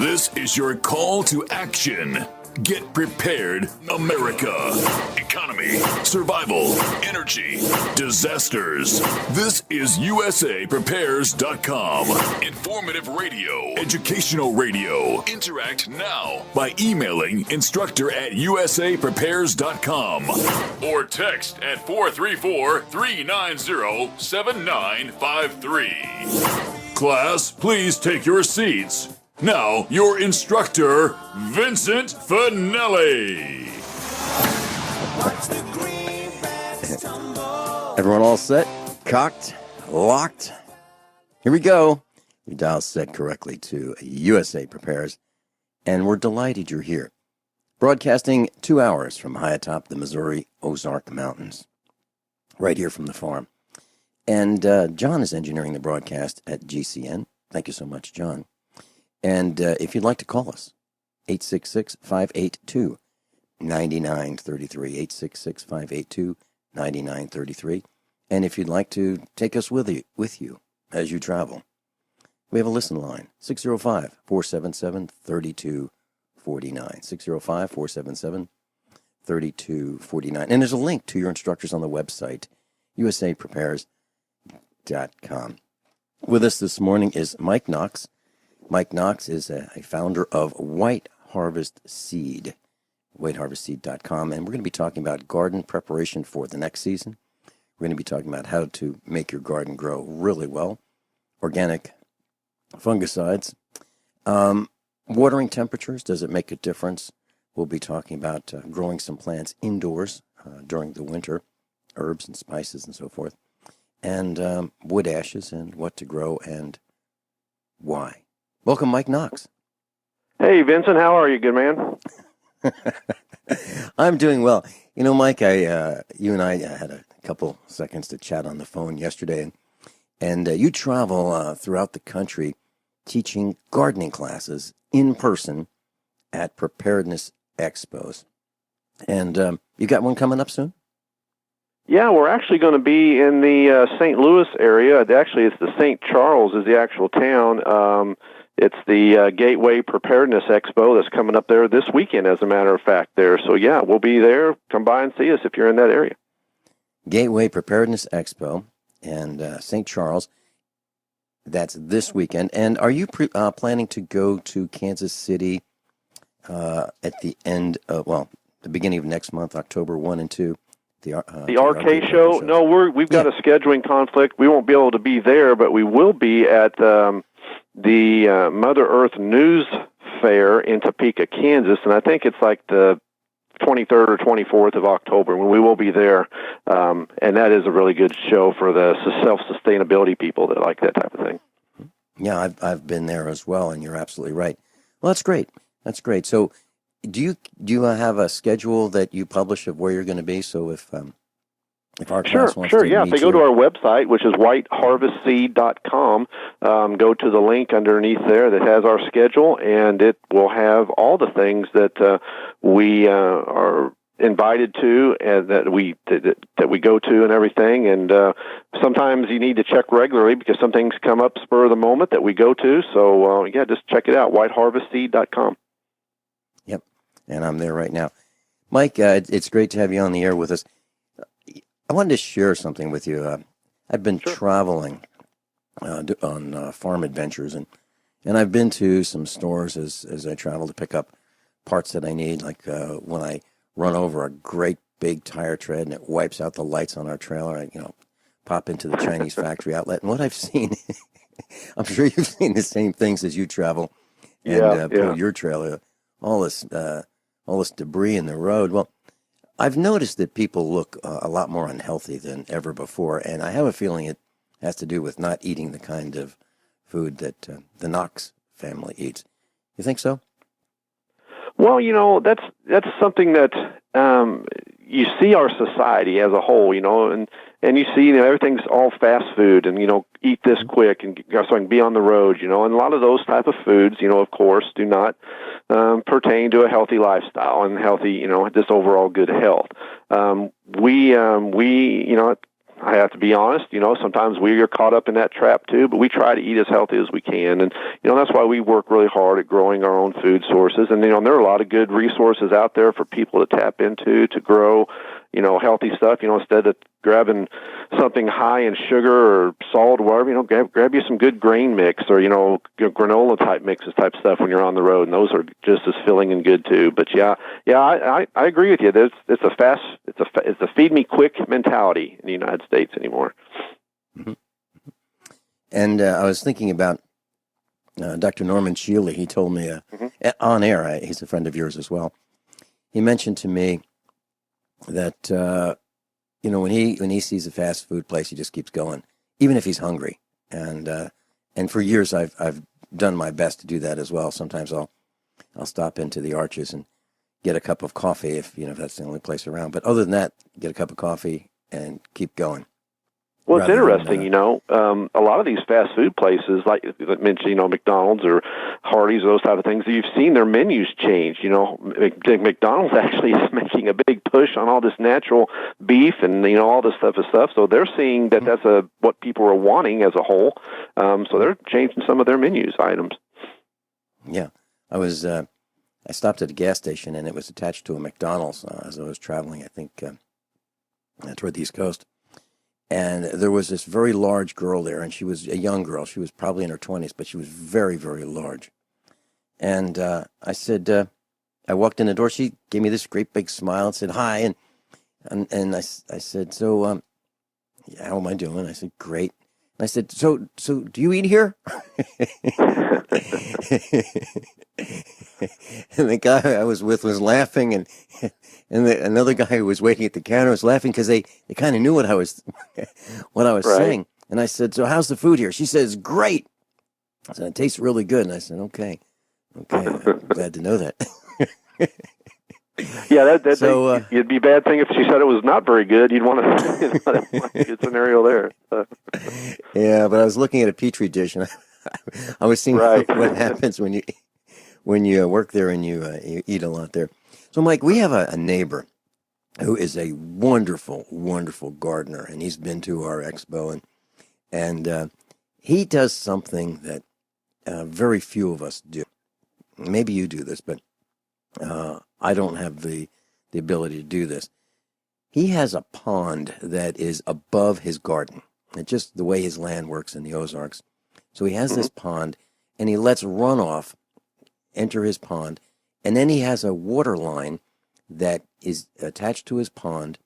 This is your call to action. Get prepared, America. Economy, survival, energy, disasters. This is USAPrepares.com. Informative radio, educational radio. Interact now by emailing instructor@USAPrepares.com or text at 434-390-7953. Class, please take your seats. Now, your instructor, Vincent Finelli. Everyone all set? Cocked? Locked? Here we go. Your dial set correctly to USA Prepares, and we're delighted you're here. Broadcasting 2 hours from high atop the Missouri Ozark Mountains, right here from the farm. And John is engineering the broadcast at GCN. Thank you so much, John. And if you'd like to call us, 866-582-9933, 866-582-9933. And if you'd like to take us with you as you travel, we have a listen line, 605-477-3249, 605-477-3249. And there's a link to your instructors on the website, usaprepares.com. With us this morning is Mike Nocks. Mike Nocks is a founder of White Harvest Seed, whiteharvestseed.com, and we're going to be talking about garden preparation for the next season. We're going to be talking about how to make your garden grow really well, organic fungicides, watering temperatures, does it make a difference? We'll be talking about growing some plants indoors during the winter, herbs and spices and so forth, and wood ashes and what to grow and why. Welcome, Mike Nocks. Hey, Vincent. How are you? Good man? I'm doing well. You know, Mike, you and I had a couple seconds to chat on the phone yesterday, and you travel throughout the country teaching gardening classes in person at preparedness expos. And you got one coming up soon? Yeah, we're actually going to be in the St. Louis area. Actually, it's the St. Charles is the actual town. It's the Gateway Preparedness Expo that's coming up there this weekend, as a matter of fact, there. So, yeah, we'll be there. Come by and see us if you're in that area. Gateway Preparedness Expo and St. Charles, that's this weekend. And are you planning to go to Kansas City at the end of, the beginning of next month, October 1 and 2? The RK show? No, we've got a scheduling conflict. We won't be able to be there, but we will be at the Mother Earth News Fair in Topeka, Kansas, and I think it's like the 23rd or 24th of October when we will be there, and that is a really good show for the self-sustainability people that like that type of thing. Yeah, I've been there as well, and you're absolutely right. Well, that's great. That's great. So, do you have a schedule that you publish of where you're going to be? So if our class wants to yeah. If they go to our website, which is whiteharvestseed.com, go to the link underneath there that has our schedule, and it will have all the things that we are invited to and that we go to and everything. And sometimes you need to check regularly because some things come up spur of the moment that we go to. So yeah, just check it out, whiteharvestseed.com. Yep, and I'm there right now. Mike, it's great to have you on the air with us. I wanted to share something with you. I've been traveling on farm adventures, and I've been to some stores as I travel to pick up parts that I need, like when I run over a great big tire tread and it wipes out the lights on our trailer. I pop into the Chinese factory outlet, and what I've seen, I'm sure you've seen the same things as you travel and pull your trailer. All this debris in the road. Well, I've noticed that people look a lot more unhealthy than ever before, and I have a feeling it has to do with not eating the kind of food that the Nocks family eats. You think so? Well, that's something that you see our society as a whole, and you see everything's all fast food and, eat this quick and so I can be on the road, and a lot of those type of foods, of course, do not pertain to a healthy lifestyle and healthy, just overall good health. We I have to be honest, sometimes we are caught up in that trap too, but we try to eat as healthy as we can. And, that's why we work really hard at growing our own food sources. And, there are a lot of good resources out there for people to tap into to grow, healthy stuff, instead of grabbing something high in sugar or salt or whatever, grab you some good grain mix or, granola type mixes type stuff when you're on the road. And those are just as filling and good too. But I agree with you. It's a feed me quick mentality in the United States anymore. Mm-hmm. And I was thinking about Dr. Norman Shealy. He told me on air, he's a friend of yours as well. He mentioned to me that when he sees a fast food place, he just keeps going, even if he's hungry. And for years, I've done my best to do that as well. Sometimes I'll stop into the Arches and get a cup of coffee if that's the only place around. But other than that, get a cup of coffee and keep going. Well, it's interesting, a lot of these fast food places, like you mentioned, McDonald's or Hardee's, those type of things, you've seen their menus change. McDonald's actually is making a big push on all this natural beef and, all this type of stuff. So they're seeing that that's what people are wanting as a whole. So they're changing some of their menus items. Yeah. I stopped at a gas station and it was attached to a McDonald's as I was traveling, I think, toward the East Coast. And there was this very large girl there, and she was a young girl. She was probably in her 20s, but she was very, very large. And I said, I walked in the door. She gave me this great big smile and said, hi. And I said, so how am I doing? I said, great. And I said, so do you eat here? And the guy I was with was laughing, and another guy who was waiting at the counter was laughing because they kind of knew what I was right. saying. And I said, so how's the food here? She says, great. I said, it tastes really good. And I said, okay, I'm glad to know that. Yeah, it'd be a bad thing if she said it was not very good. You'd want to a good scenario there. Yeah, but I was looking at a Petri dish, and I was seeing what happens when you work there and you eat a lot there. So, Mike, we have a neighbor who is a wonderful, wonderful gardener, and he's been to our expo, and he does something that very few of us do. Maybe you do this, but I don't have the ability to do this. He has a pond that is above his garden. It's just the way his land works in the Ozarks. So he has this pond, and he lets runoff enter his pond, and then he has a water line that is attached to his pond,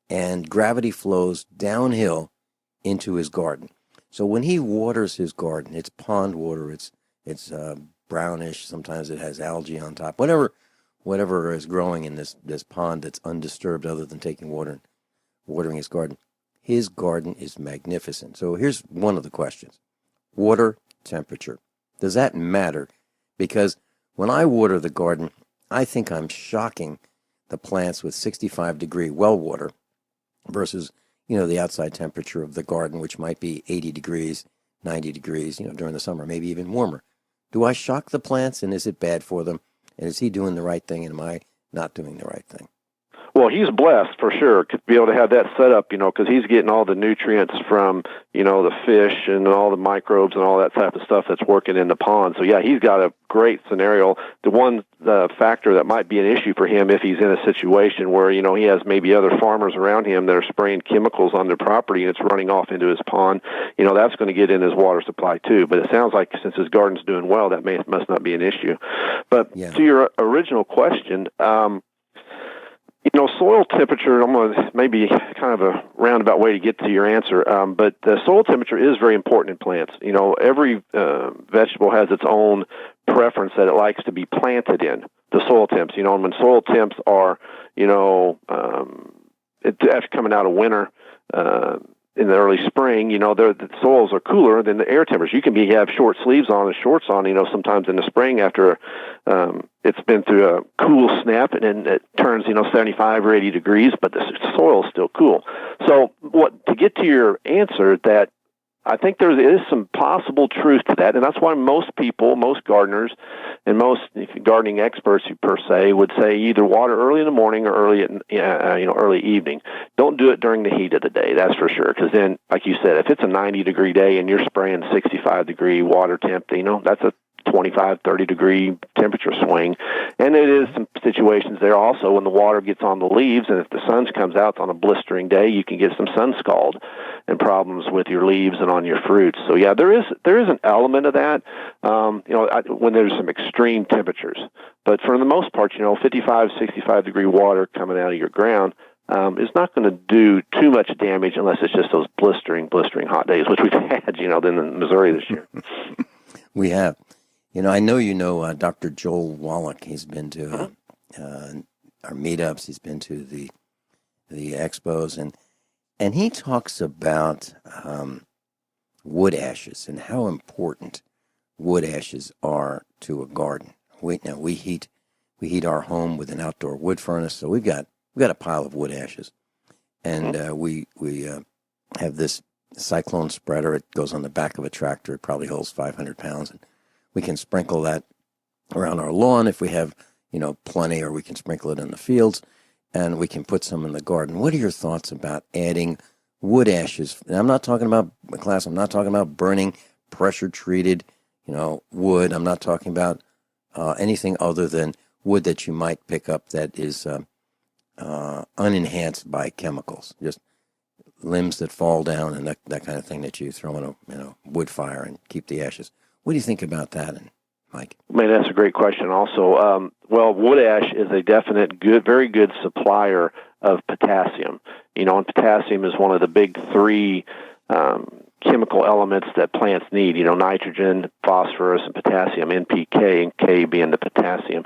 and gravity flows downhill into his garden. So when he waters his garden, it's pond water, it's brownish, sometimes it has algae on top, whatever is growing in this pond that's undisturbed other than taking water and watering his garden. His garden is magnificent. So here's one of the questions. Water temperature. Does that matter? Because when I water the garden, I think I'm shocking the plants with 65-degree well water versus, the outside temperature of the garden, which might be 80 degrees, 90 degrees, during the summer, maybe even warmer. Do I shock the plants, and is it bad for them? And is he doing the right thing, and am I not doing the right thing? Well, he's blessed for sure to be able to have that set up, because he's getting all the nutrients from, the fish and all the microbes and all that type of stuff that's working in the pond. So, yeah, he's got a great scenario. The one factor that might be an issue for him if he's in a situation where, he has maybe other farmers around him that are spraying chemicals on their property and it's running off into his pond, that's going to get in his water supply too. But it sounds like since his garden's doing well, that must not be an issue. But to your original question, soil temperature, I'm going to maybe kind of a roundabout way to get to your answer, but the soil temperature is very important in plants. Every vegetable has its own preference that it likes to be planted in, the soil temps. And when soil temps are, after coming out of winter, in the early spring, the soils are cooler than the air temperatures. You can have short sleeves on and shorts on, sometimes in the spring after it's been through a cool snap, and then it turns, 75 or 80 degrees, but the soil is still cool. So to get to your answer that, I think there is some possible truth to that, and that's why most people, most gardeners, and most gardening experts per se would say either water early in the morning or early evening. Don't do it during the heat of the day, that's for sure. Because then, like you said, if it's a 90-degree day and you're spraying 65-degree water temp, that's a 25, 30-degree temperature swing. And it is some situations there also when the water gets on the leaves, and if the sun comes out on a blistering day, you can get some sun scald and problems with your leaves and on your fruits. So yeah, there is an element of that, when there's some extreme temperatures. But for the most part, 55, 65-degree water coming out of your ground is not going to do too much damage unless it's just those blistering hot days, which we've had, in Missouri this year. We have. I know Dr. Joel Wallach. He's been to our meetups. He's been to the expos, and he talks about wood ashes and how important wood ashes are to a garden. We heat our home with an outdoor wood furnace, so we've got a pile of wood ashes, and we have this cyclone spreader. It goes on the back of a tractor. It probably holds 500 pounds, and we can sprinkle that around our lawn if we have, plenty, or we can sprinkle it in the fields, and we can put some in the garden. What are your thoughts about adding wood ashes? And I'm not talking about burning pressure-treated, wood. I'm not talking about anything other than wood that you might pick up that is unenhanced by chemicals, just limbs that fall down and that kind of thing that you throw in a wood fire and keep the ashes. What do you think about that, Mike? Man, that's a great question also. Wood ash is a definite very good supplier of potassium. And potassium is one of the big three chemical elements that plants need, nitrogen, phosphorus, and potassium, NPK, and K being the potassium.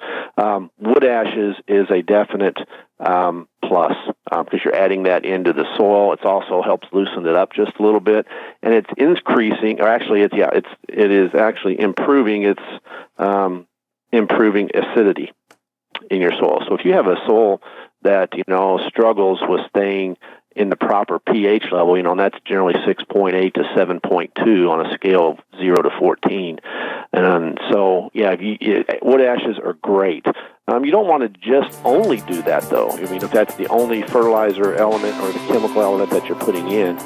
Wood ashes is a definite plus because you're adding that into the soil. It also helps loosen it up just a little bit, and it's increasing, or actually, it is actually improving improving acidity in your soil. So if you have a soil that struggles with staying in the proper pH level, and that's generally 6.8 to 7.2 on a scale of 0 to 14. And so, wood ashes are great. You don't want to just only do that, though. If that's the only fertilizer element or the chemical element that you're putting in,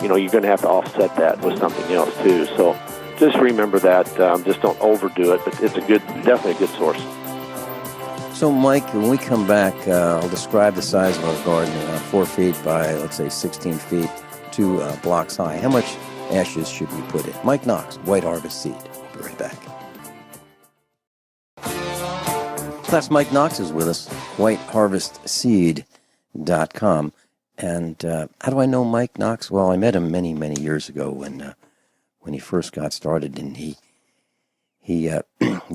you're going to have to offset that with something else, too. So just remember that. Just don't overdo it, but it's definitely a good source. So, Mike, when we come back, I'll describe the size of our garden, 4 feet by, let's say, 16 feet, 2 blocks high. How much ashes should we put in? Mike Nocks, White Harvest Seed. We'll be right back. Class Mike Nocks is with us, whiteharvestseed.com. And how do I know Mike Nocks? Well, I met him many, many years ago when he first got started, and he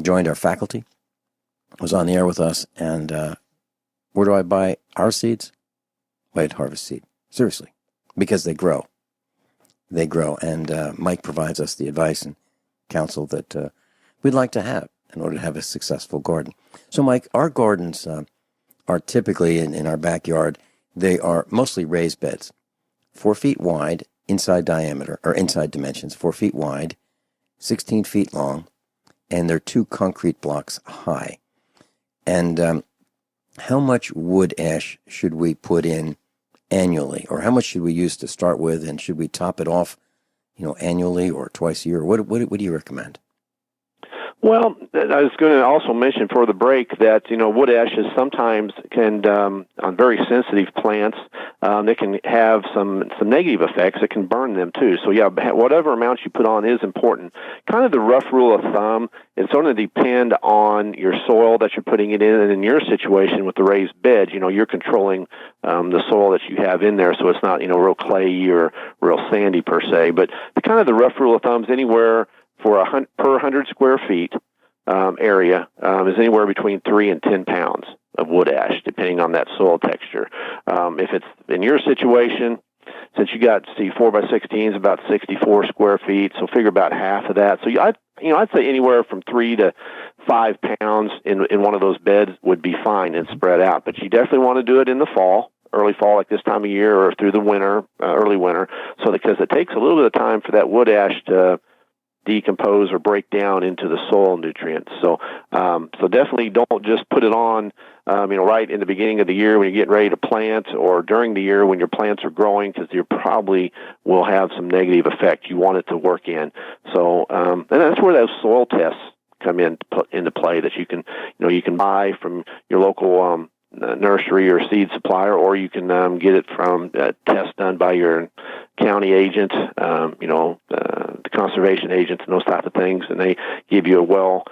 joined our faculty, was on the air with us, and where do I buy our seeds? White Harvest Seed. Seriously, because they grow. They grow, and Mike provides us the advice and counsel that we'd like to have in order to have a successful garden. So, Mike, our gardens are typically in our backyard. They are mostly raised beds, 4 feet wide, inside dimensions, 4 feet wide, 16 feet long, and they're 2 concrete blocks high. And how much wood ash should we put in annually, or how much should we use to start with, and should we top it off, annually or twice a year? What do you recommend? Well, I was going to also mention for the break that, wood ashes sometimes can, on very sensitive plants, they can have some negative effects. It can burn them too. So, whatever amount you put on is important. Kind of the rough rule of thumb, it's going to depend on your soil that you're putting it in. And in your situation with the raised beds, you're controlling the soil that you have in there, so it's not, real clayey or real sandy per se. But the rough rule of thumb is anywhere for per 100 square feet area is anywhere between 3 and 10 pounds of wood ash, depending on that soil texture. If it's in your situation, since you got 4 by 16 is about 64 square feet, so figure about half of that. So I'd say anywhere from 3 to 5 pounds in one of those beds would be fine and spread out. But you definitely want to do it in the fall, early fall like this time of year or through the winter, early winter, so because it takes a little bit of time for that wood ash to decompose or break down into the soil nutrients. So definitely don't just put it on, right in the beginning of the year when you're getting ready to plant, or during the year when your plants are growing, because you probably will have some negative effect. You want it to work in. So, and that's where those soil tests come into play that you can buy from your local nursery or seed supplier, or you can get it from tests done by your county agent, the conservation agents and those type of things, and they give you a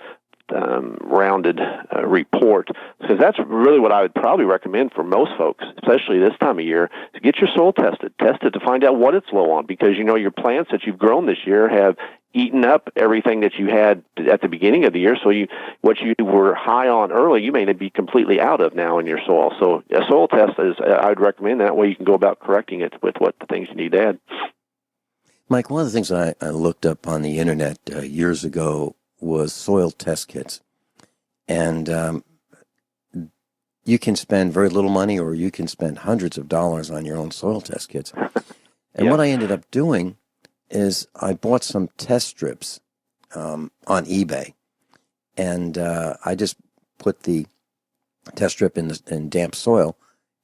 rounded report, because that's really what I would probably recommend for most folks, especially this time of year, to get your soil tested. Test it to find out what it's low on, because your plants that you've grown this year have eaten up everything that you had at the beginning of the year. So what you were high on early, you may be completely out of now in your soil. So a soil test I'd recommend. That way you can go about correcting it with what the things you need to add. Mike, one of the things I looked up on the internet years ago was soil test kits. And you can spend very little money, or you can spend hundreds of dollars on your own soil test kits. And what I ended up doing is I bought some test strips on eBay, and I just put the test strip in damp soil,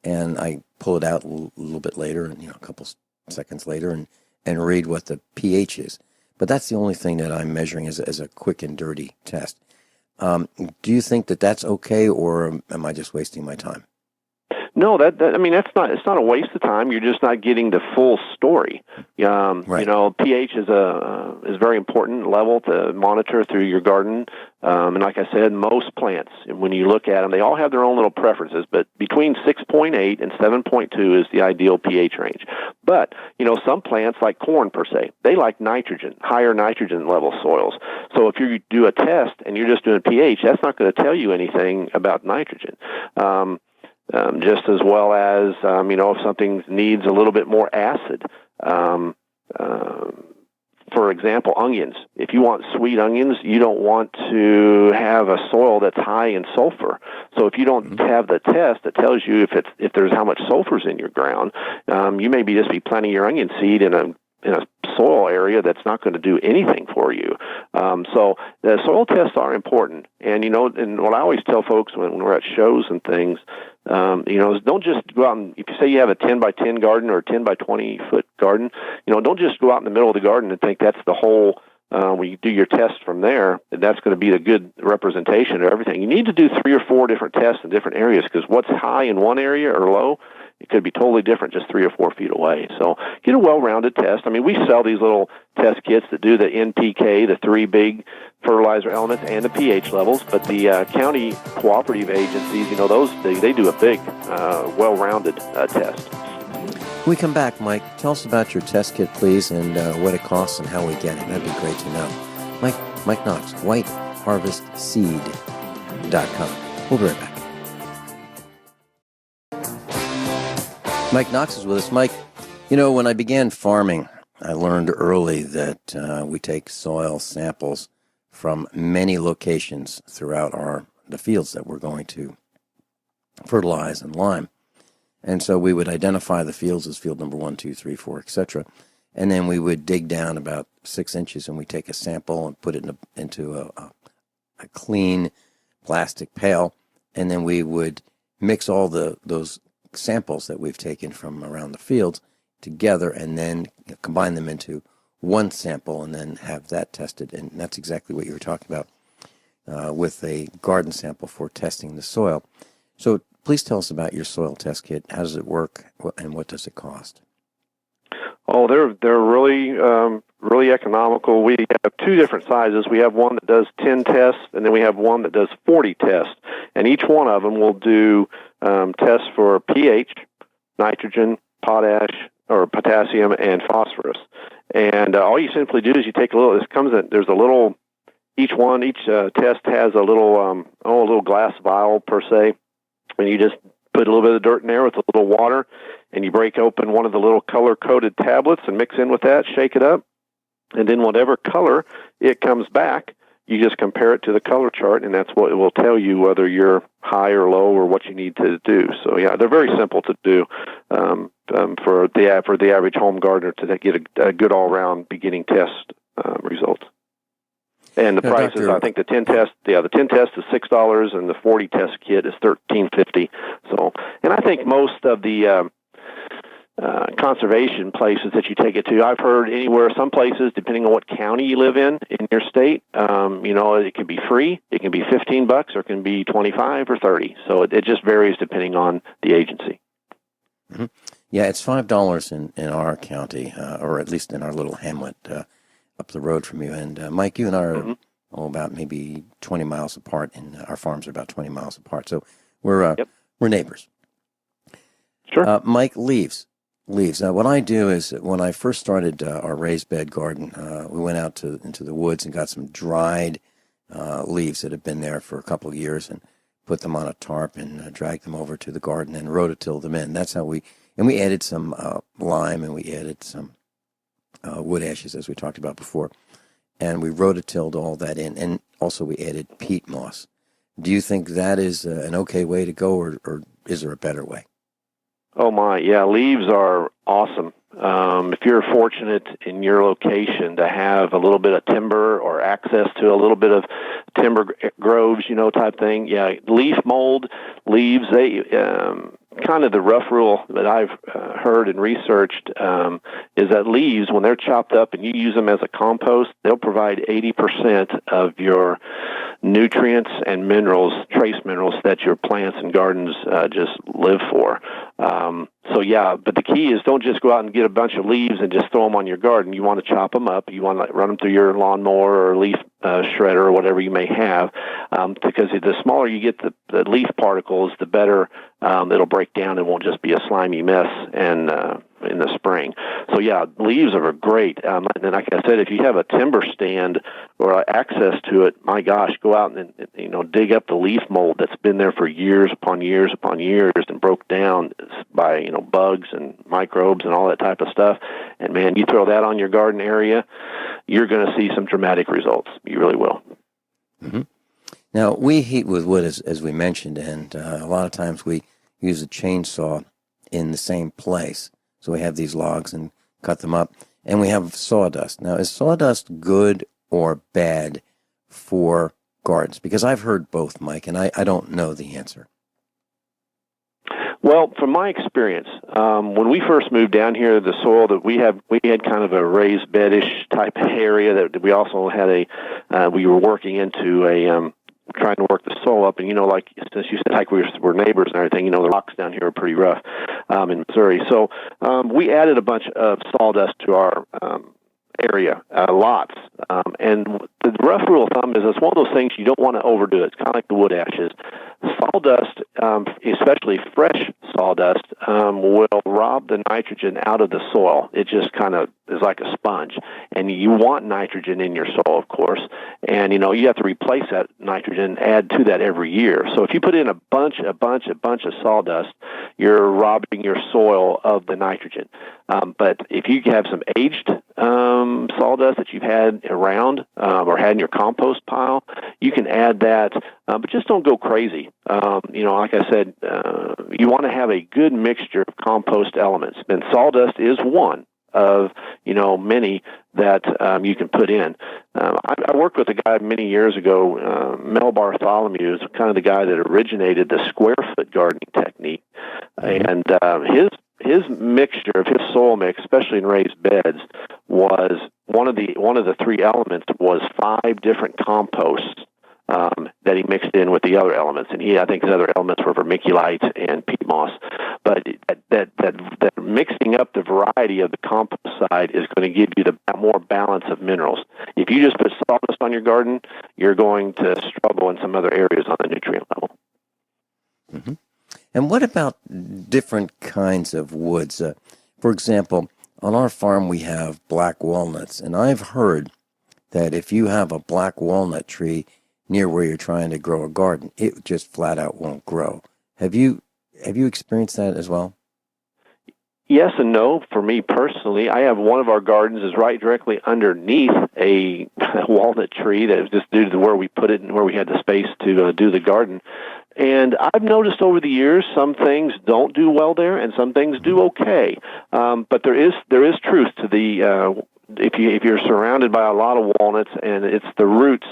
and I pull it out a little bit later, and a couple seconds later, and read what the pH is. But that's the only thing that I'm measuring as a quick and dirty test. Do you think that that's okay, or am I just wasting my time? No, that's not. It's not a waste of time. You're just not getting the full story. Right. pH is a very important level to monitor through your garden. And like I said, most plants, when you look at them, they all have their own little preferences. But between 6.8 and 7.2 is the ideal pH range. But some plants, like corn per se, they like nitrogen, higher nitrogen level soils. So if you do a test and you're just doing pH, that's not going to tell you anything about nitrogen. Just as well as, if something needs a little bit more acid. For example, onions. If you want sweet onions, you don't want to have a soil that's high in sulfur. So if you don't have the test that tells you if there's how much sulfur's in your ground, you may just be planting your onion seed in a soil area that's not going to do anything for you. So the soil tests are important. And, and what I always tell folks when we're at shows and things, is don't just go out and, if you say you have a 10 by 10 garden or a 10 by 20 foot garden, don't just go out in the middle of the garden and think that's the whole, when you do your test from there, that's going to be a good representation of everything. You need to do 3 or 4 different tests in different areas, because what's high in one area or low, it could be totally different just 3 or 4 feet away. So get a well-rounded test. We sell these little test kits that do the NPK, the 3 big fertilizer elements, and the pH levels. But the county cooperative agencies, those they do a big, well-rounded test. When we come back, Mike, tell us about your test kit, please, and what it costs and how we get it. That'd be great to know. Mike Nocks, whiteharvestseed.com. We'll be right back. Mike Nocks is with us. Mike, when I began farming, I learned early that we take soil samples from many locations throughout the fields that we're going to fertilize and lime. And so we would identify the fields as field number 1, 2, 3, 4, etc. And then we would dig down about 6 inches, and we take a sample and put it into a clean plastic pail. And then we would mix all those samples that we've taken from around the fields together, and then combine them into one sample, and then have that tested. And that's exactly what you were talking about with a garden sample for testing the soil. So please tell us about your soil test kit. How does it work, and what does it cost? Oh, they're really really economical. We have 2 different sizes. We have one that does 10 tests, and then we have one that does 40 tests. And each one of them will do tests for pH, nitrogen, potash, or potassium, and phosphorus. And all you simply do is you take a little. There's a little. Each test has a little glass vial per se, and you just put a little bit of dirt in there with a little water, and you break open one of the little color-coded tablets and mix in with that, shake it up, and then whatever color it comes back, You just compare it to the color chart, and that's what it will tell you whether you're high or low or what you need to do. So yeah, they're very simple to do for the average home gardener to get a good all-round beginning test results. And the prices, I think the 10 test is $6, and the 40 test kit is $13.50. So, and I think most of the conservation places that you take it to, I've heard anywhere, some places, depending on what county you live in your state, it can be free, it can be $15, or it can be 25 or 30. So it just varies depending on the agency. Mm-hmm. Yeah, it's $5 in our county, or at least in our little hamlet up the road from you. And Mike, you and I are about maybe 20 miles apart, and our farms are about 20 miles apart. So we're neighbors. Sure. Mike, leaves. What I do is, when I first started our raised bed garden, we went out into the woods and got some dried leaves that had been there for a couple of years, and put them on a tarp and dragged them over to the garden and rototilled them in. That's how we added some lime, and we added some wood ashes, as we talked about before, and we rototilled all that in, and also we added peat moss. Do you think that is an okay way to go, or is there a better way? Oh my, yeah, leaves are awesome. If you're fortunate in your location to have a little bit of timber or access to a little bit of timber groves, type thing, yeah, leaf mold, leaves, they kind of the rough rule that I've heard and researched is that leaves, when they're chopped up and you use them as a compost, they'll provide 80% of your nutrients and minerals, trace minerals that your plants and gardens just live for. So yeah, but the key is, don't just go out and get a bunch of leaves and just throw them on your garden. You want to chop them up. You want to run them through your lawnmower or leaf shredder or whatever you may have, because the smaller you get the leaf particles, the better it'll break down. It won't just be a slimy mess and in the spring. So yeah, leaves are great. And then, like I said, if you have a timber stand or access to it, my gosh, go out and dig up the leaf mold that's been there for years upon years upon years and broke down by bugs and microbes and all that type of stuff. And man, you throw that on your garden area, you're going to see some dramatic results. You really will. Mm-hmm. Now, we heat with wood, as we mentioned, and a lot of times we use a chainsaw in the same place. So we have these logs and cut them up, and we have sawdust. Now, is sawdust good or bad for gardens? Because I've heard both, Mike, and I don't know the answer. Well, from my experience, when we first moved down here, the soil that we had kind of a raised bedish type area that we also had we were working into trying to work the soil up, and like since you said, like we're neighbors and everything, the rocks down here are pretty rough in Missouri. So we added a bunch of sawdust to our area, lots. And the rough rule of thumb is it's one of those things you don't want to overdo it. It's kind of like the wood ashes. Sawdust, especially fresh sawdust, will rob the nitrogen out of the soil. It just kind of is like a sponge. And you want nitrogen in your soil, of course. And, you have to replace that nitrogen, add to that every year. So if you put in a bunch of sawdust, you're robbing your soil of the nitrogen. But if you have some aged sawdust that you've had around or had in your compost pile, you can add that, but just don't go crazy. Like I said, you want to have a good mixture of compost elements, and sawdust is one of many that you can put in. I worked with a guy many years ago, Mel Bartholomew, is kind of the guy that originated the square foot gardening technique, and his mixture of his soil mix, especially in raised beds, was one of the three elements was 5 different composts that he mixed in with the other elements, and I think the other elements were vermiculite and peat moss. But that mixing up the variety of the compost side is going to give you the more balance of minerals. If you just put sawdust on your garden, you're going to struggle in some other areas on the nutrient level. Mm-hmm. And what about different kinds of woods? For example, on our farm we have black walnuts, and I've heard that if you have a black walnut tree near where you're trying to grow a garden, it just flat out won't grow. Have you experienced that as well? Yes and no. For me personally, I have one of our gardens is right directly underneath a walnut tree that was just due to where we put it and where we had the space to do the garden. And I've noticed over the years some things don't do well there, and some things do okay. But there is truth to the if you're surrounded by a lot of walnuts and it's the roots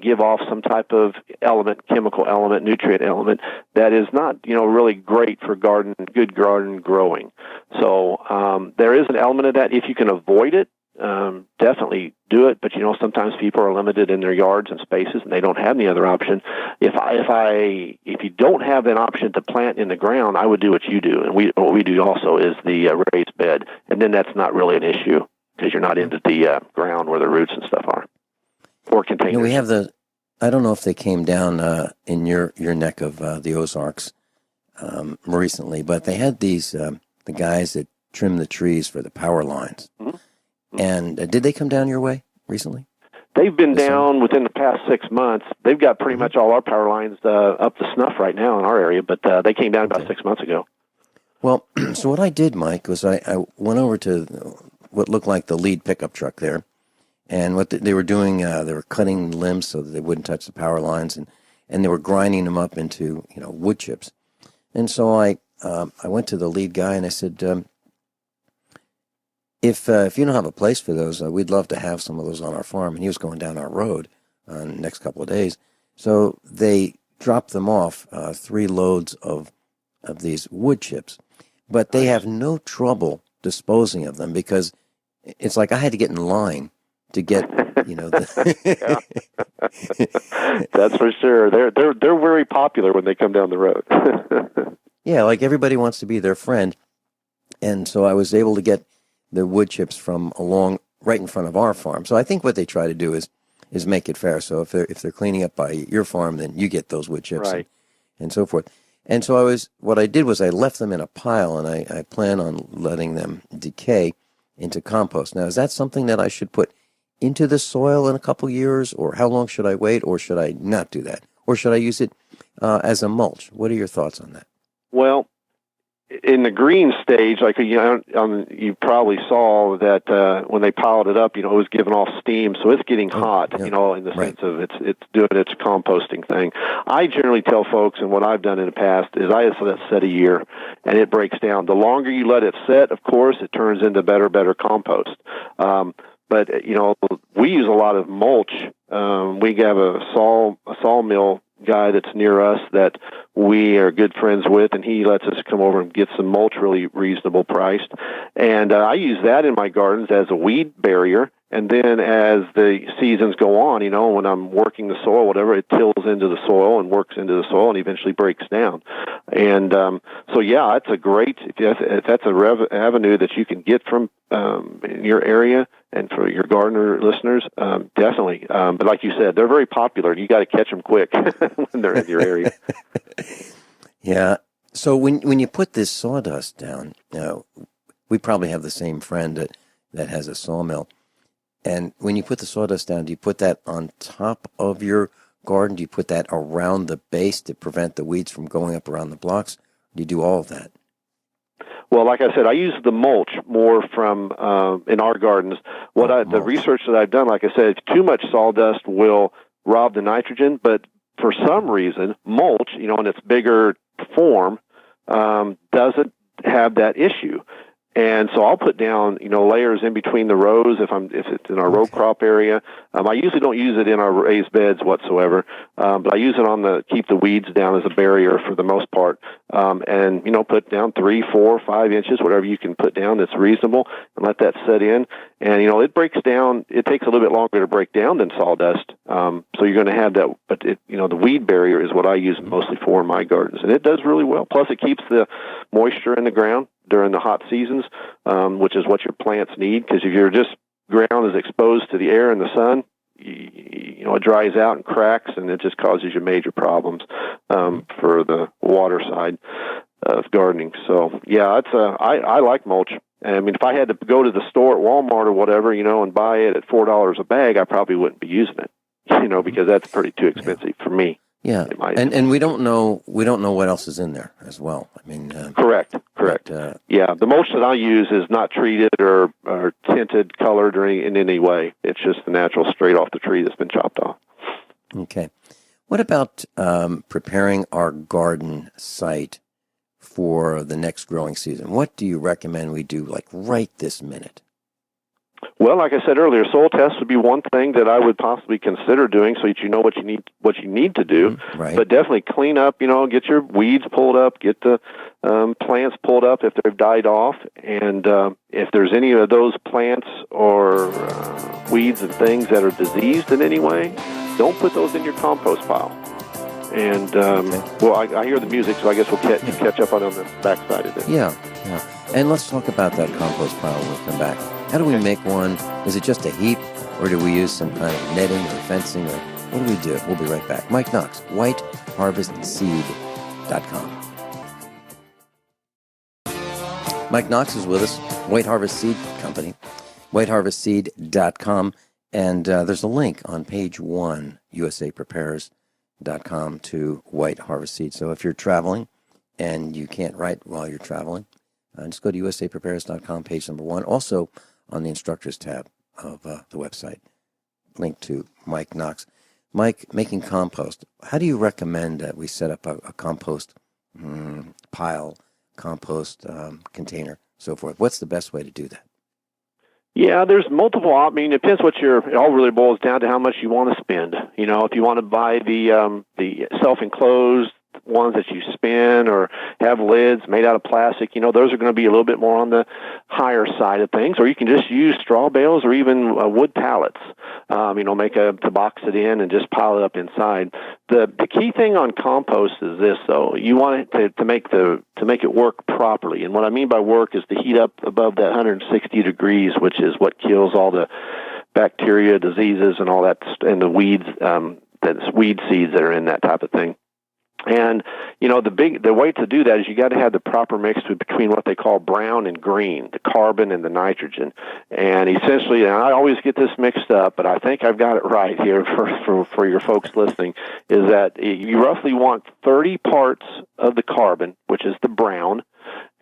give off some type of element, chemical element, nutrient element that is not, really great for good garden growing. So there is an element of that. If you can avoid it, definitely do it. But sometimes people are limited in their yards and spaces, and they don't have any other option. If you don't have an option to plant in the ground, I would do what you do, and what we do also is the raised bed, and then that's not really an issue because you're not into the ground where the roots and stuff are. Or containers. We have I don't know if they came down in your neck of the Ozarks recently, but they had these, the guys that trim the trees for the power lines. Mm-hmm. And did they come down your way recently? They've been down within the past 6 months. They've got pretty much all our power lines up to snuff right now in our area, but they came down about 6 months ago. Well, so what I did, Mike, was I went over to what looked like the lead pickup truck there. And what they were doing, they were cutting limbs so that they wouldn't touch the power lines, and they were grinding them up into wood chips. And so I went to the lead guy and I said, if you don't have a place for those, we'd love to have some of those on our farm. And he was going down our road in the next couple of days, so they dropped them off 3 loads of these wood chips, but they have no trouble disposing of them because it's like I had to get in line to get, That's for sure. They're very popular when they come down the road. Yeah, like everybody wants to be their friend, and so I was able to get the wood chips from along right in front of our farm. So I think what they try to do is make it fair. So if they're cleaning up by your farm, then you get those wood chips, right, and so forth. And so what I did was I left them in a pile, and I plan on letting them decay into compost. Now, is that something that I should put into the soil in a couple years, or how long should I wait, or should I not do that? Or should I use it as a mulch? What are your thoughts on that? Well, in the green stage, like you probably saw that when they piled it up, it was giving off steam, so it's getting hot, in the sense of it's doing its composting thing. I generally tell folks, and what I've done in the past is I just let it set a year, and it breaks down. The longer you let it set, of course, it turns into better compost. But we use a lot of mulch. We have a sawmill guy that's near us that we are good friends with, and he lets us come over and get some mulch really reasonable priced. And I use that in my gardens as a weed barrier. And then as the seasons go on, when I'm working the soil, whatever, it tills into the soil and works into the soil and eventually breaks down. And so, yeah, it's a great, if that's a avenue that you can get from in your area and for your gardener listeners, definitely. But like you said, they're very popular. You got to catch them quick when they're in your area. Yeah. So when you put this sawdust down, we probably have the same friend that has a sawmill. And when you put the sawdust down, do you put that on top of your garden? Do you put that around the base to prevent the weeds from going up around the blocks? Do you do all of that? Well, like I said, I use the mulch more from in our gardens. The research that I've done, like I said, too much sawdust will rob the nitrogen, but for some reason, mulch, in its bigger form, doesn't have that issue. And so I'll put down, layers in between the rows if it's in our row crop area. I usually don't use it in our raised beds whatsoever, but I use it keep the weeds down as a barrier for the most part. And put down 3, 4, 5 inches, whatever you can put down that's reasonable, and let that set in. And it breaks down. It takes a little bit longer to break down than sawdust. So you're going to have that, but the weed barrier is what I use mostly for in my gardens, and it does really well. Plus, it keeps the moisture in the ground during the hot seasons, which is what your plants need, because if your ground is exposed to the air and the sun, it dries out and cracks, and it just causes you major problems for the water side of gardening. So, yeah, I like mulch. I mean, if I had to go to the store at Walmart or whatever, and buy it at $4 a bag, I probably wouldn't be using it, because that's pretty too expensive for me. Yeah, and we don't know what else is in there as well. I mean, correct. Yeah, the mulch that I use is not treated or tinted, colored, or in any way. It's just the natural, straight off the tree that's been chopped off. Okay. What about preparing our garden site for the next growing season? What do you recommend we do, like right this minute? Well, like I said earlier, soil test would be one thing that I would possibly consider doing, so that you know what you need to do. Right. But definitely clean up. Get your weeds pulled up, get the plants pulled up if they've died off, and if there's any of those plants or weeds and things that are diseased in any way, don't put those in your compost pile. And well, I hear the music, so I guess we'll catch up on the backside of it. Yeah. And let's talk about that compost pile when we come back. How do we make one? Is it just a heap, or do we use some kind of netting or fencing, or what do we do? We'll be right back. Mike Nocks, whiteharvestseed.com. Mike Nocks is with us, White Harvest Seed Company, whiteharvestseed.com, and there's a link on page 1, usaprepares.com, to White Harvest Seed. So if you're traveling and you can't write while you're traveling, just go to usaprepares.com, page number 1. Also, on the instructors tab of the website, link to Mike Nocks. Mike, making compost. How do you recommend that we set up a compost pile, compost container, so forth? What's the best way to do that? Yeah, there's multiple. I mean, it depends it all really boils down to how much you want to spend. If you want to buy the self-enclosed ones that you spin or have lids made out of plastic, those are going to be a little bit more on the higher side of things. Or you can just use straw bales or even wood pallets, to box it in and just pile it up inside. The key thing on compost is this, though. You want it to make it work properly. And what I mean by work is to heat up above that 160 degrees, which is what kills all the bacteria, diseases, and all that, and the weeds, the weed seeds that are in that type of thing. And, the way to do that is you got to have the proper mix between what they call brown and green, the carbon and the nitrogen. And essentially, and I always get this mixed up, but I think I've got it right here for your folks listening, is that you roughly want 30 parts of the carbon, which is the brown,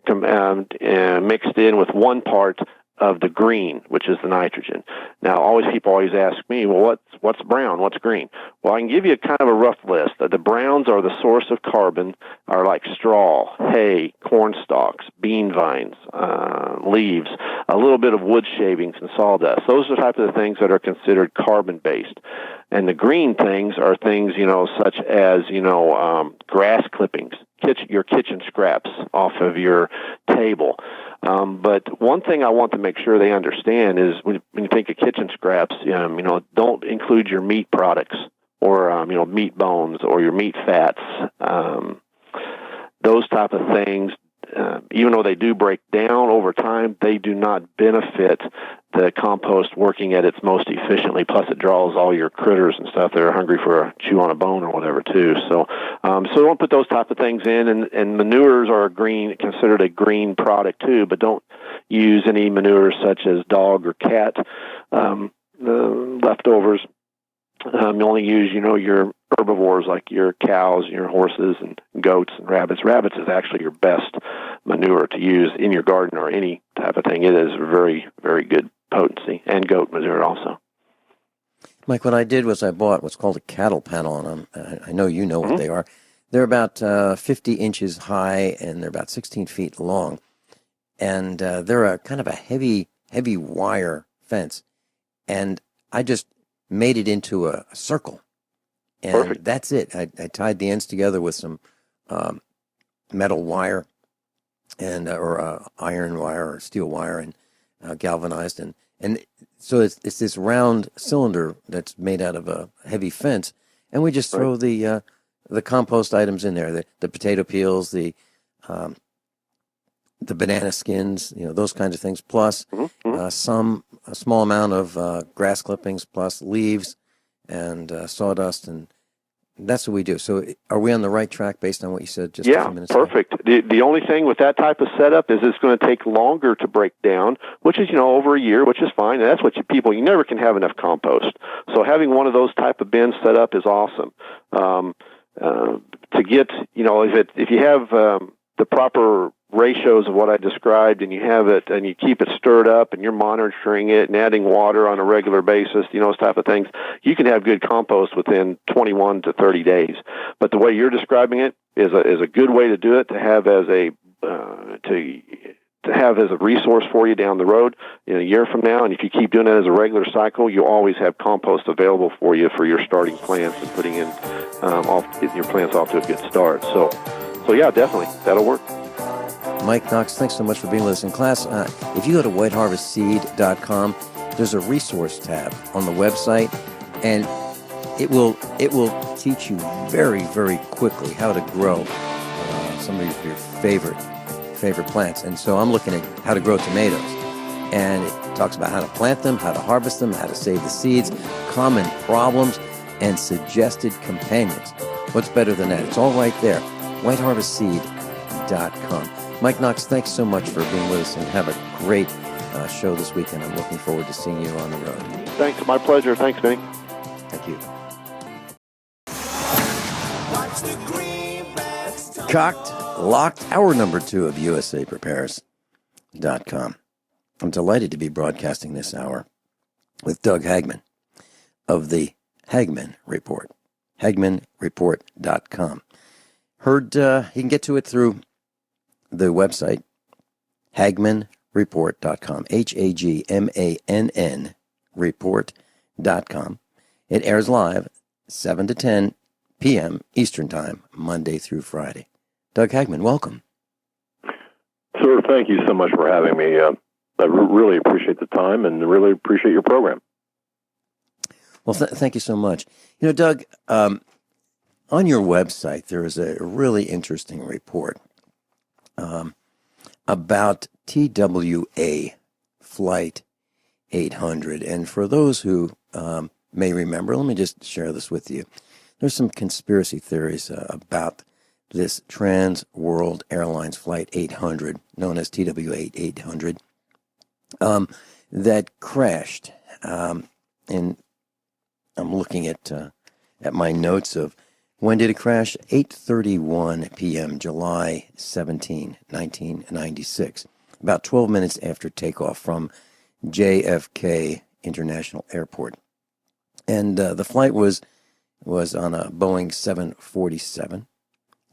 mixed in with 1 part of the green, which is the nitrogen. Now, people always ask me, well, what's brown? What's green? Well, I can give you kind of a rough list. The browns are the source of carbon, are like straw, hay, corn stalks, bean vines, leaves, a little bit of wood shavings and sawdust. Those are the type of things that are considered carbon-based. And the green things are things, such as, grass clippings, your kitchen scraps off of your table. But one thing I want to make sure they understand is when you think of kitchen scraps, don't include your meat products or, meat bones or your meat fats. Those type of things, even though they do break down over time, they do not benefit the compost working at its most efficiently. Plus, it draws all your critters and stuff that are hungry for a chew on a bone or whatever, too. So don't put those type of things in. And manures are considered a green product, too, but don't use any manures such as dog or cat leftovers. You only use, your herbivores like your cows, your horses, and goats and rabbits. Rabbits is actually your best manure to use in your garden or any type of thing. It is very, very good potency, and goat manure also. Mike, what I did was I bought what's called a cattle panel on them. I know you know what they are. They're about 50 inches high, and they're about 16 feet long. And they're a kind of a heavy wire fence. And I just made it into a circle. And Perfect. That's it. I tied the ends together with some metal wire and or iron wire or steel wire and galvanized. And so it's this round cylinder that's made out of a heavy fence. And we just throw the compost items in there, the potato peels, the banana skins, those kinds of things, plus a small amount of grass clippings, plus leaves and sawdust, and that's what we do. So are we on the right track based on what you said just a few minutes ago? Perfect. The only thing with that type of setup is it's going to take longer to break down, which is, over a year, which is fine. And that's what you never can have enough compost. So having one of those type of bins set up is awesome. to get, if you have the proper ratios of what I described, and you have it, and you keep it stirred up, and you're monitoring it and adding water on a regular basis, those type of things, you can have good compost within 21 to 30 days. But the way you're describing it is a good way to do it, to have as a resource for you down the road in a year from now. And if you keep doing it as a regular cycle, you always have compost available for you for your starting plants and putting in getting your plants off to a good start. So yeah, definitely that'll work. Mike Nocks, thanks so much for being with us in class. If you go to whiteharvestseed.com, there's a resource tab on the website, and it will teach you very, very quickly how to grow some of your favorite plants. And so I'm looking at how to grow tomatoes, and it talks about how to plant them, how to harvest them, how to save the seeds, common problems, and suggested companions. What's better than that? It's all right there. whiteharvestseed.com. Mike Nocks, thanks so much for being with us, and have a great show this weekend. I'm looking forward to seeing you on the road. Thanks. My pleasure. Thanks, Benny. Thank you. Cocked, locked, hour number 2 of USAPrepares.com. I'm delighted to be broadcasting this hour with Doug Hagmann of the Hagmann Report, HagmannReport.com. Heard you can get to it through the website, HagmannReport.com, HAGMANN report.com. It airs live 7 to 10 p.m. Eastern Time, Monday through Friday. Doug Hagmann, welcome. Sir, thank you so much for having me. I really appreciate the time and really appreciate your program. Well, thank you so much. Doug, on your website, there is a really interesting report about TWA Flight 800. And for those who may remember, let me just share this with you. There's some conspiracy theories about this Trans World Airlines Flight 800, known as TWA 800, that crashed. And I'm looking at my notes of when did it crash? 8:31 p.m., July 17, 1996, about 12 minutes after takeoff from JFK International Airport. And the flight was on a Boeing 747,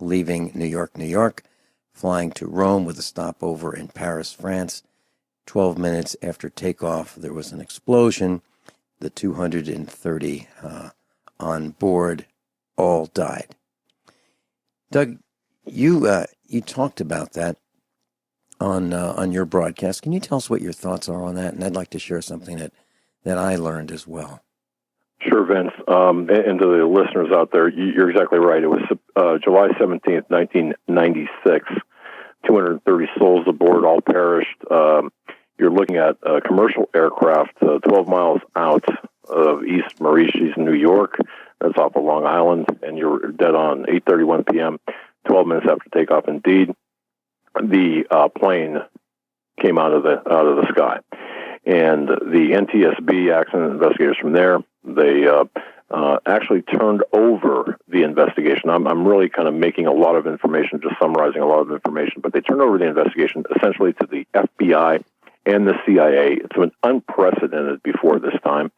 leaving New York, flying to Rome with a stopover in Paris, France. 12 minutes after takeoff, there was an explosion. The 230 on board all died. Doug, you talked about that on your broadcast. Can you tell us what your thoughts are on that? And I'd like to share something that I learned as well. Sure, Vince. And to the listeners out there, you're exactly right. It was July 17th, 1996. 230 souls aboard, all perished. You're looking at a commercial aircraft 12 miles out of East Mauritius, New York. That's off of Long Island, and you're dead on 8:31 p.m., 12 minutes after takeoff. Indeed, the plane came out of the sky, and the NTSB accident investigators from there, they actually turned over the investigation. I'm really kind of making a lot of information, just summarizing a lot of information, but they turned over the investigation essentially to the FBI and the CIA. It's been unprecedented before this time,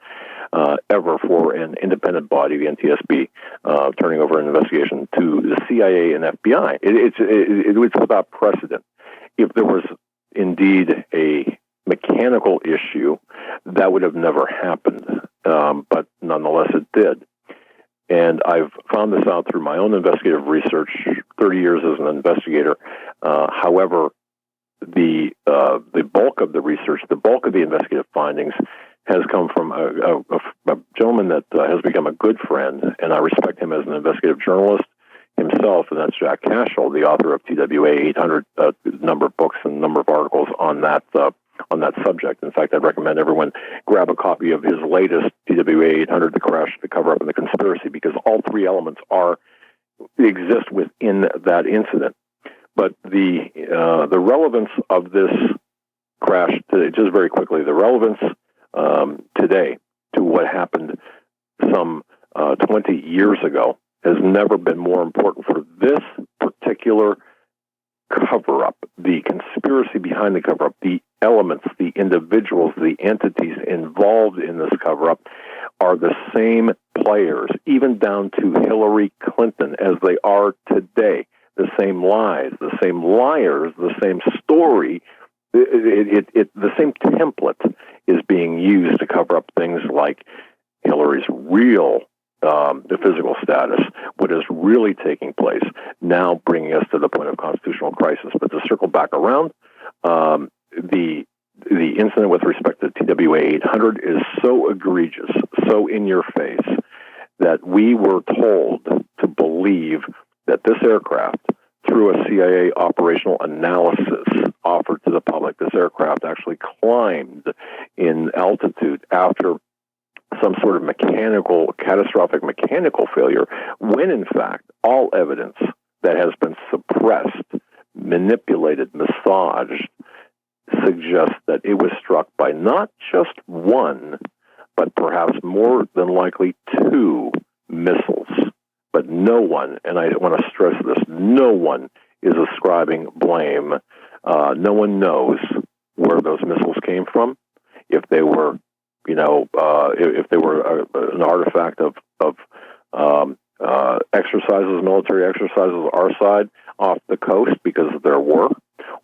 ever for an independent body, the NTSB, turning over an investigation to the CIA and FBI. It's without precedent. If there was indeed a mechanical issue, that would have never happened, but nonetheless it did. And I've found this out through my own investigative research, 30 years as an investigator. However, the bulk of the research, the bulk of the investigative findings has come from a gentleman that has become a good friend, and I respect him as an investigative journalist himself, and that's Jack Cashel, the author of TWA 800, number of books and number of articles on that subject. In fact, I'd recommend everyone grab a copy of his latest TWA 800, The Crash, the Cover-Up, and the Conspiracy, because all three elements exist within that incident. But the relevance of this crash, just very quickly, the relevance today to what happened some 20 years ago has never been more important for this particular cover-up, the conspiracy behind the cover-up, the elements, the individuals, the entities involved in this cover-up are the same players, even down to Hillary Clinton, as they are today. The same lies, the same liars, the same story. The same template is being used to cover up things like Hillary's real the physical status, what is really taking place, now bringing us to the point of constitutional crisis. But to circle back around, the incident with respect to TWA 800 is so egregious, so in your face, that we were told to believe that this aircraft, through a CIA operational analysis offered to the public, this aircraft actually climbed in altitude after some sort of catastrophic mechanical failure, when in fact all evidence that has been suppressed, manipulated, massaged, suggests that it was struck by not just one, but perhaps more than likely two missiles. But no one, and I want to stress this, no one is ascribing blame. No one knows where those missiles came from. If they were, if they were an artifact of exercises, military exercises, our side off the coast, because there were,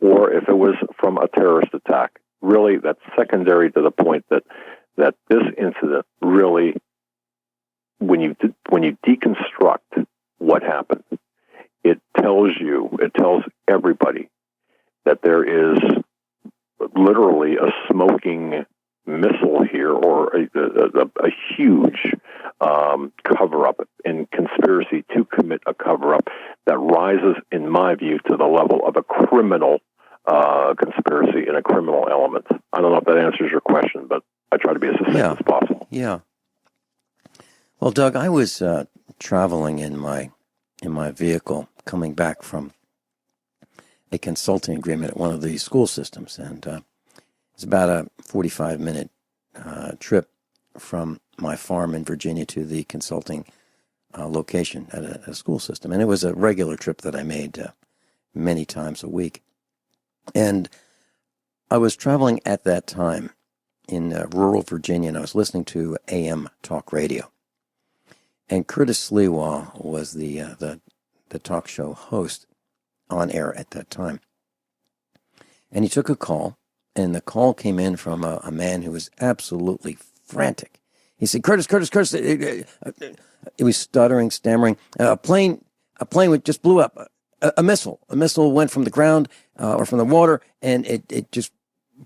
or if it was from a terrorist attack. Really, that's secondary to the point that this incident really, when you deconstruct what happened, it tells everybody that there is literally a smoking missile here, or a huge cover-up and conspiracy to commit a cover-up that rises, in my view, to the level of a criminal conspiracy and a criminal element. I don't know if that answers your question, but I try to be as succinct as possible. Yeah. Well, Doug, I was traveling in my vehicle, coming back from a consulting agreement at one of the school systems, and it's about a 45-minute trip from my farm in Virginia to the consulting location at a school system, and it was a regular trip that I made many times a week. And I was traveling at that time in rural Virginia, and I was listening to AM talk radio. And Curtis Sliwa was the talk show host on air at that time. And he took a call, and the call came in from a man who was absolutely frantic. He said, Curtis, he was stuttering, stammering. A plane just blew up. A missile went from the ground or from the water, and it just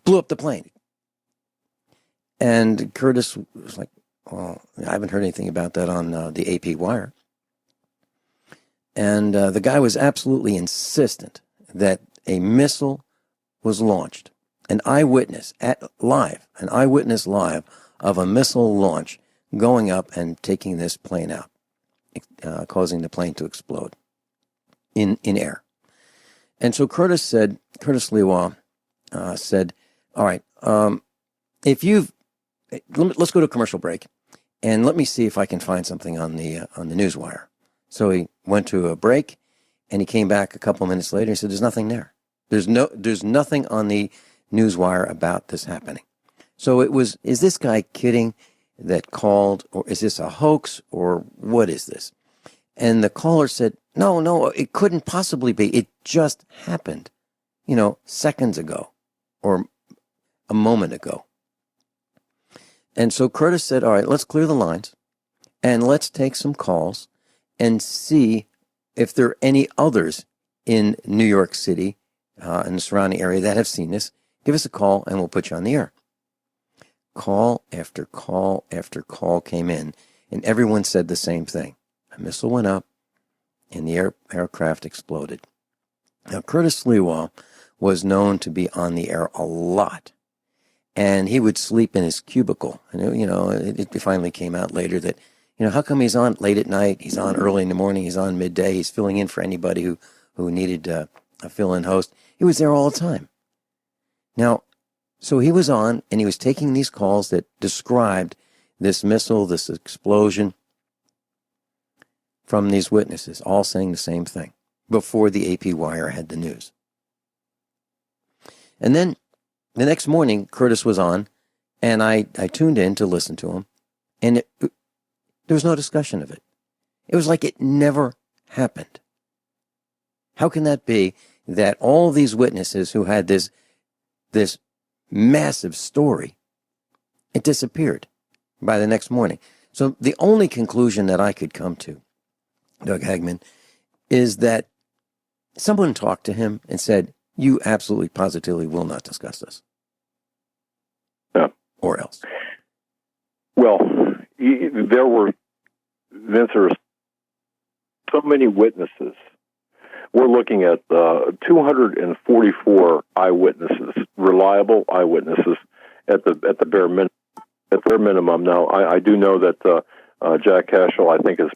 blew up the plane. And Curtis was like, well, I haven't heard anything about that on the AP wire. And the guy was absolutely insistent that a missile was launched. An eyewitness live of a missile launch going up and taking this plane out, causing the plane to explode in air. And so Curtis Lewa said, all right, let's go to a commercial break, and let me see if I can find something on the newswire. So he went to a break, and he came back a couple minutes later. He said, "There's nothing there. There's nothing on the newswire about this happening." So is this guy kidding that called, or is this a hoax, or what is this? And the caller said, no, it couldn't possibly be. It just happened, seconds ago, or a moment ago. And so Curtis said, all right, let's clear the lines, and let's take some calls and see if there are any others in New York City and the surrounding area that have seen this. Give us a call, and we'll put you on the air. Call after call after call came in, and everyone said the same thing. A missile went up, and the aircraft exploded. Now, Curtis Lewa was known to be on the air a lot, and he would sleep in his cubicle. And it finally came out later that, how come he's on late at night, he's on early in the morning, he's on midday, he's filling in for anybody who needed a fill-in host. He was there all the time. Now, so he was on, and he was taking these calls that described this missile, this explosion, from these witnesses, all saying the same thing, before the AP Wire had the news. And then the next morning, Curtis was on, and I tuned in to listen to him, and there was no discussion of it. It was like it never happened. How can that be that all these witnesses who had this massive story, it disappeared by the next morning? So the only conclusion that I could come to, Doug Hagmann, is that someone talked to him and said, you absolutely positively will not discuss this. Yeah. Or else. Well, there were so many witnesses. We're looking at 244 eyewitnesses, reliable eyewitnesses at the bare minimum. At their minimum. Now, I do know that Jack Cashel, I think, is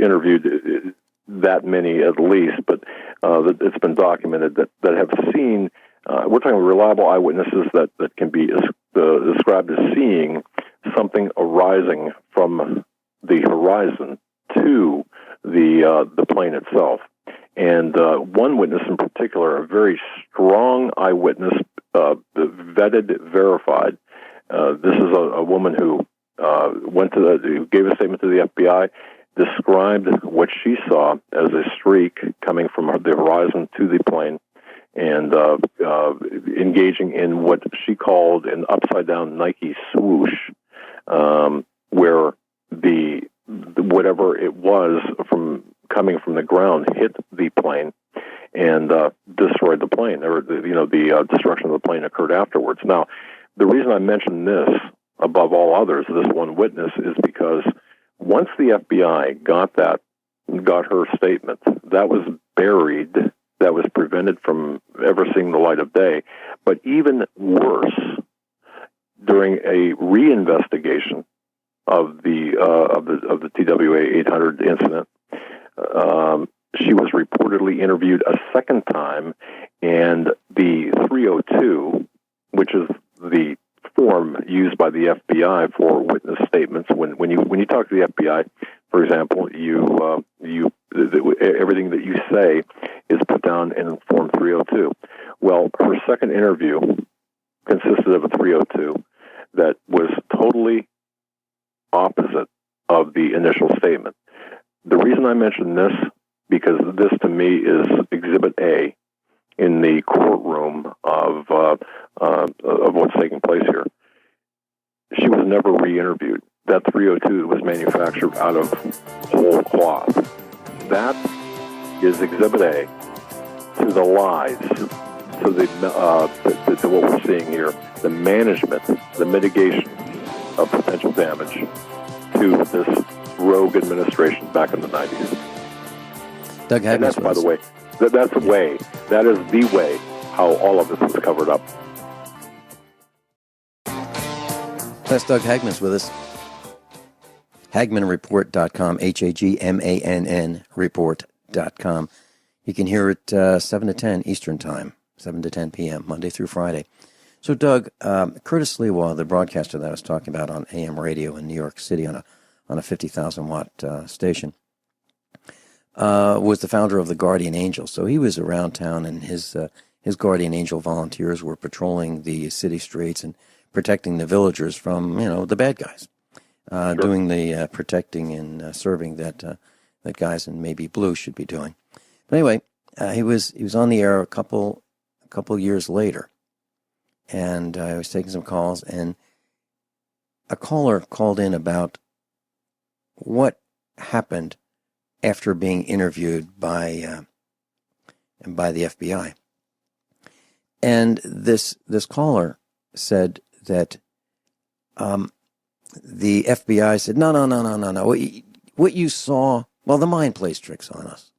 interviewed that many at least, but it's been documented that have seen. We're talking reliable eyewitnesses that can be described as seeing something arising from the horizon to the plane itself. And one witness in particular, a very strong eyewitness, vetted, verified. This is a woman who who gave a statement to the FBI, described what she saw as a streak coming from the horizon to the plane, and engaging in what she called an upside-down Nike swoosh, where the whatever it was coming from the ground hit the plane and destroyed the plane. The destruction of the plane occurred afterwards. Now, the reason I mention this above all others, this one witness, is because once the FBI got her statement, that was buried, that was prevented from ever seeing the light of day. But even worse, during a reinvestigation of the TWA 800 incident, she was reportedly interviewed a second time, and the 302, which is the form used by the FBI for witness statements. When you talk to the FBI, for example, everything that you say is put down in Form 302. Well, her second interview consisted of a 302 that was totally opposite of the initial statement. The reason I mention this, because this to me is Exhibit A in the courtroom of what's taking place here. She was never re-interviewed. That 302 was manufactured out of whole cloth. That is Exhibit A to the lies, to what we're seeing here, the management, the mitigation of potential damage to this rogue administration back in the 90s. Doug Hagmann. And that's, by the way, that's the way. That is the way how all of this was covered up. That's Doug Hagmann's with us. HagmannReport.com, HAGMANN report.com. You can hear it 7 to 10 Eastern Time, 7 to 10 p.m., Monday through Friday. So, Doug, Curtis Lewa, the broadcaster that I was talking about on AM radio in New York City on a 50,000-watt station, was the founder of the Guardian Angel. So he was around town, and his Guardian Angel volunteers were patrolling the city streets and protecting the villagers from, the bad guys, sure. Doing the protecting and serving that guys in maybe blue should be doing. But anyway, he was on the air a couple years later, and I was taking some calls, and a caller called in about what happened after being interviewed by the FBI. And this caller said that the FBI said, no. What you saw, well, the mind plays tricks on us.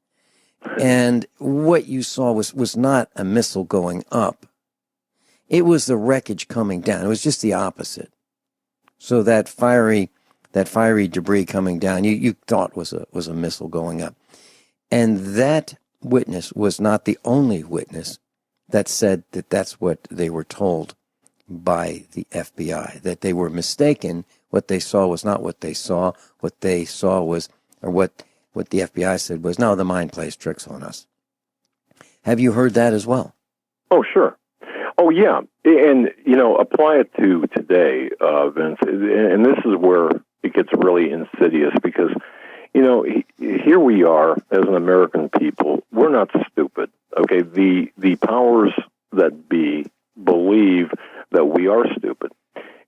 And what you saw was not a missile going up. It was the wreckage coming down. It was just the opposite. So that fiery debris coming down, you thought was a missile going up. And that witness was not the only witness that said that that's what they were told by the FBI, that they were mistaken. What they saw was not what they saw. What they saw was or what the FBI said was, no, the mind plays tricks on us. Have you heard that as well? Oh, sure. Oh, yeah. And, apply it to today, Vince. And this is where it gets really insidious because, here we are as an American people. We're not stupid. Okay. The powers that be believe that we are stupid.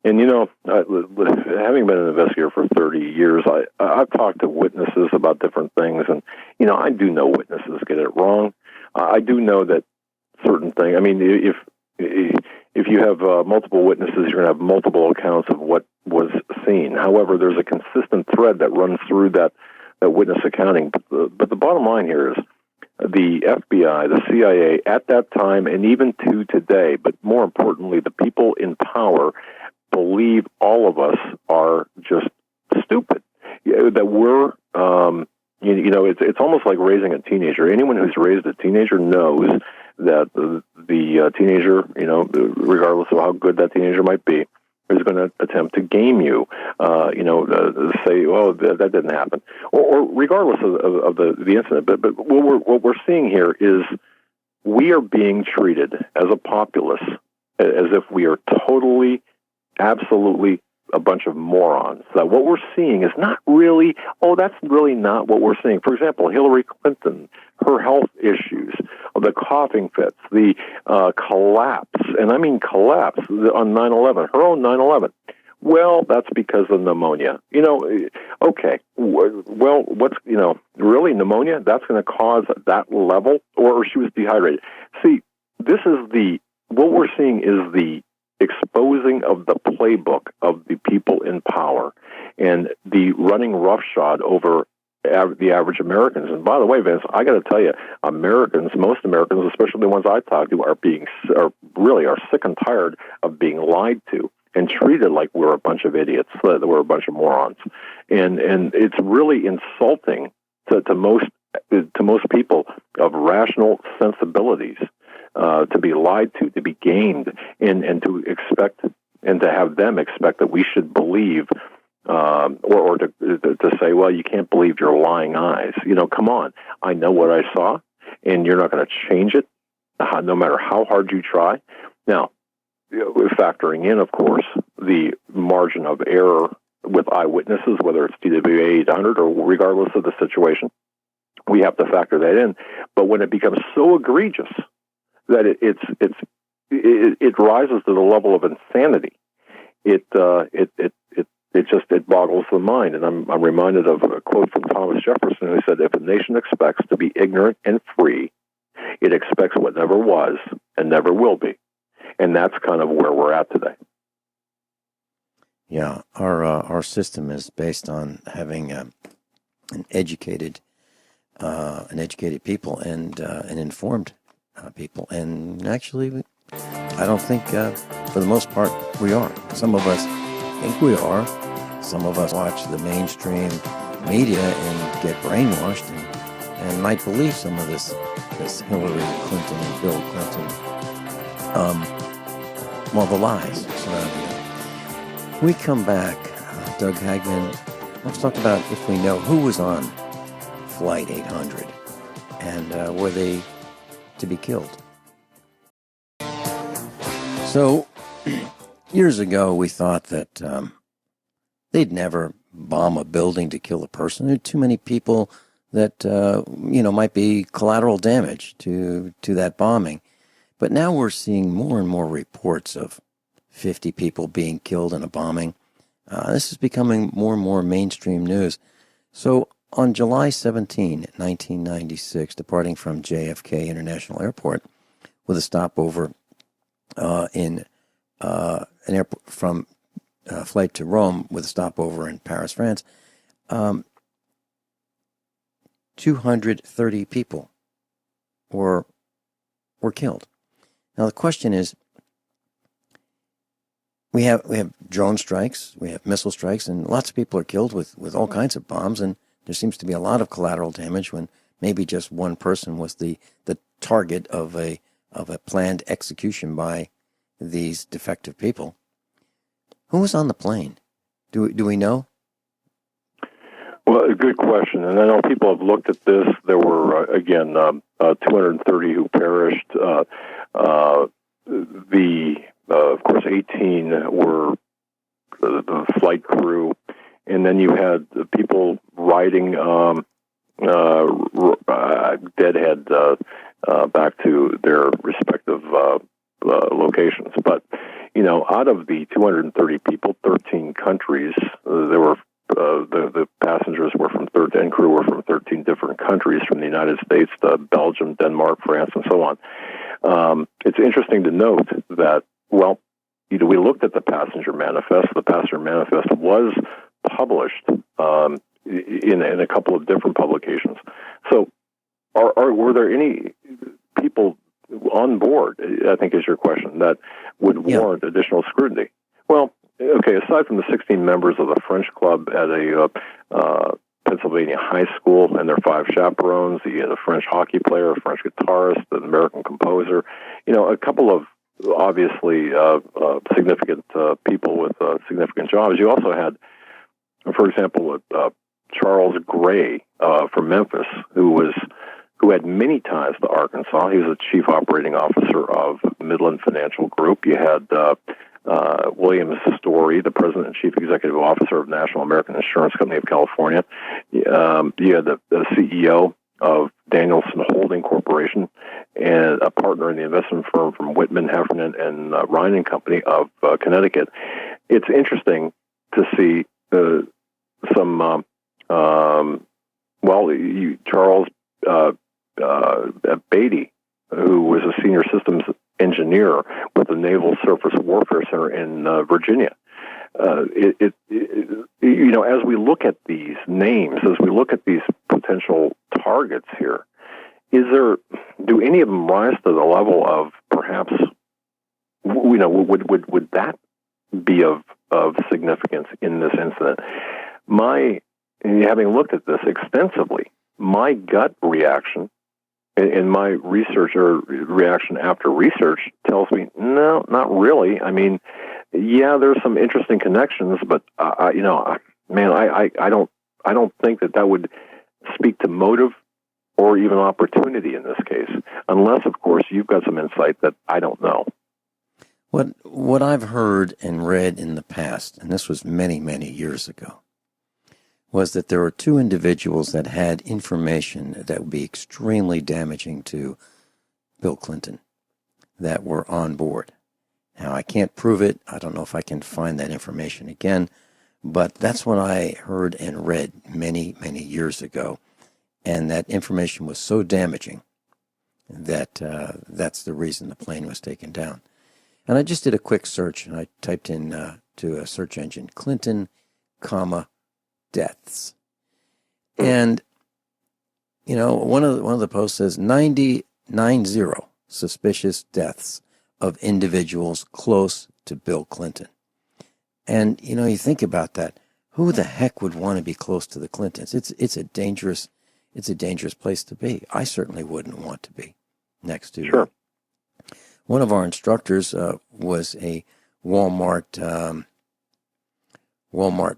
And, having been an investigator for 30 years, I've talked to witnesses about different things. And, I do know witnesses get it wrong. I do know that certain things, I mean, if you have multiple witnesses, you're going to have multiple accounts of what was seen. However, there's a consistent thread that runs through that witness accounting. But the bottom line here is the FBI, the CIA at that time, and even to today, but more importantly, the people in power believe all of us are just stupid. That we're, it's almost like raising a teenager. Anyone who's raised a teenager knows that the teenager, regardless of how good that teenager might be, is going to attempt to game you, say, "Oh, that didn't happen," or regardless of the incident. But what we're seeing here is we are being treated as a populace as if we are totally, absolutely a bunch of morons. That what we're seeing is not really, that's really not what we're seeing. For example, Hillary Clinton, her health issues, the coughing fits, the collapse, and I mean collapse on 9/11, her own 9/11. Well, that's because of pneumonia. Okay, well, what's, really pneumonia? That's going to cause that level? Or she was dehydrated. See, what we're seeing is the exposing of the playbook of the people in power and the running roughshod over the average Americans. And by the way, Vince, I got to tell you, most Americans, especially the ones I talk to, are sick and tired of being lied to and treated like we're a bunch of idiots, that we're a bunch of morons. And it's really insulting to most people of rational sensibilities to be lied to be gamed, and to expect and to have them expect that we should believe, or to say, well, you can't believe your lying eyes. Come on, I know what I saw, and you're not going to change it, no matter how hard you try. Now, factoring in, of course, the margin of error with eyewitnesses, whether it's DWA 800 or regardless of the situation, we have to factor that in. But when it becomes so egregious that it rises to the level of insanity, it boggles the mind. And I'm reminded of a quote from Thomas Jefferson, who said, "If a nation expects to be ignorant and free, it expects what never was and never will be." And that's kind of where we're at today. Yeah, our system is based on having an educated people and an informed people, and actually, I don't think for the most part we are. Some of us think we are. Some of us watch the mainstream media and get brainwashed and might believe some of this Hillary Clinton and Bill Clinton. The lies surrounding it. When we come back, Doug Hagmann, let's talk about if we know who was on Flight 800 and were they to be killed. So, years ago, we thought that they'd never bomb a building to kill a person. There are too many people that, might be collateral damage to that bombing. But now we're seeing more and more reports of 50 people being killed in a bombing. This is becoming more and more mainstream news. So on July 17, 1996, departing from JFK International Airport with a stopover in an airport from flight to Rome with a stopover in Paris, France, 230 people were killed. Now the question is, we have drone strikes, we have missile strikes, and lots of people are killed with all kinds of bombs, and there seems to be a lot of collateral damage when maybe just one person was the target of a planned execution by these defective people. Who was on the plane? Do we know? Well, a good question. And I know people have looked at this. There were, 230 who perished. Of course, 18 were the flight crew. And then you had people riding deadhead back to their respective locations. But, out of the 230 people, 13 countries, there were the passengers were from 13, and crew were from 13 different countries, from the United States to Belgium, Denmark, France, and so on. It's interesting to note that, we looked at the passenger manifest. The passenger manifest was published in a couple of different publications. So, were there any people on board, I think is your question, that would warrant additional scrutiny? Well, okay, aside from the 16 members of the French club at a Pennsylvania high school and their 5 chaperones, the French hockey player, a French guitarist, an American composer, a couple of obviously significant people with significant jobs. You also had, for example, Charles Gray from Memphis, who had many ties to Arkansas. He was the chief operating officer of Midland Financial Group. You had William Story, the president and chief executive officer of National American Insurance Company of California. You had the CEO of Danielson Holding Corporation and a partner in the investment firm from Whitman, Heffernan, and Ryan and Company of Connecticut. It's interesting to see Charles Beatty, who was a senior systems engineer with the Naval Surface Warfare Center in Virginia. As we look at these names, as we look at these potential targets here, do any of them rise to the level of perhaps, would that be of significance in this incident? Having looked at this extensively, my gut reaction in my research or reaction after research tells me, no, not really. I mean, there's some interesting connections, but I don't think that would speak to motive or even opportunity in this case, unless, of course, you've got some insight that I don't know. What I've heard and read in the past, and this was many, many years ago, was that there were 2 individuals that had information that would be extremely damaging to Bill Clinton that were on board. Now, I can't prove it. I don't know if I can find that information again, but that's what I heard and read many, many years ago. And that information was so damaging that that's the reason the plane was taken down. And I just did a quick search, and I typed in to a search engine, Clinton, deaths. And, one of the posts says 90 suspicious deaths of individuals close to Bill Clinton. And, you think about that. Who the heck would want to be close to the Clintons? It's a dangerous place to be. I certainly wouldn't want to be next to. Sure. One of our instructors was a Walmart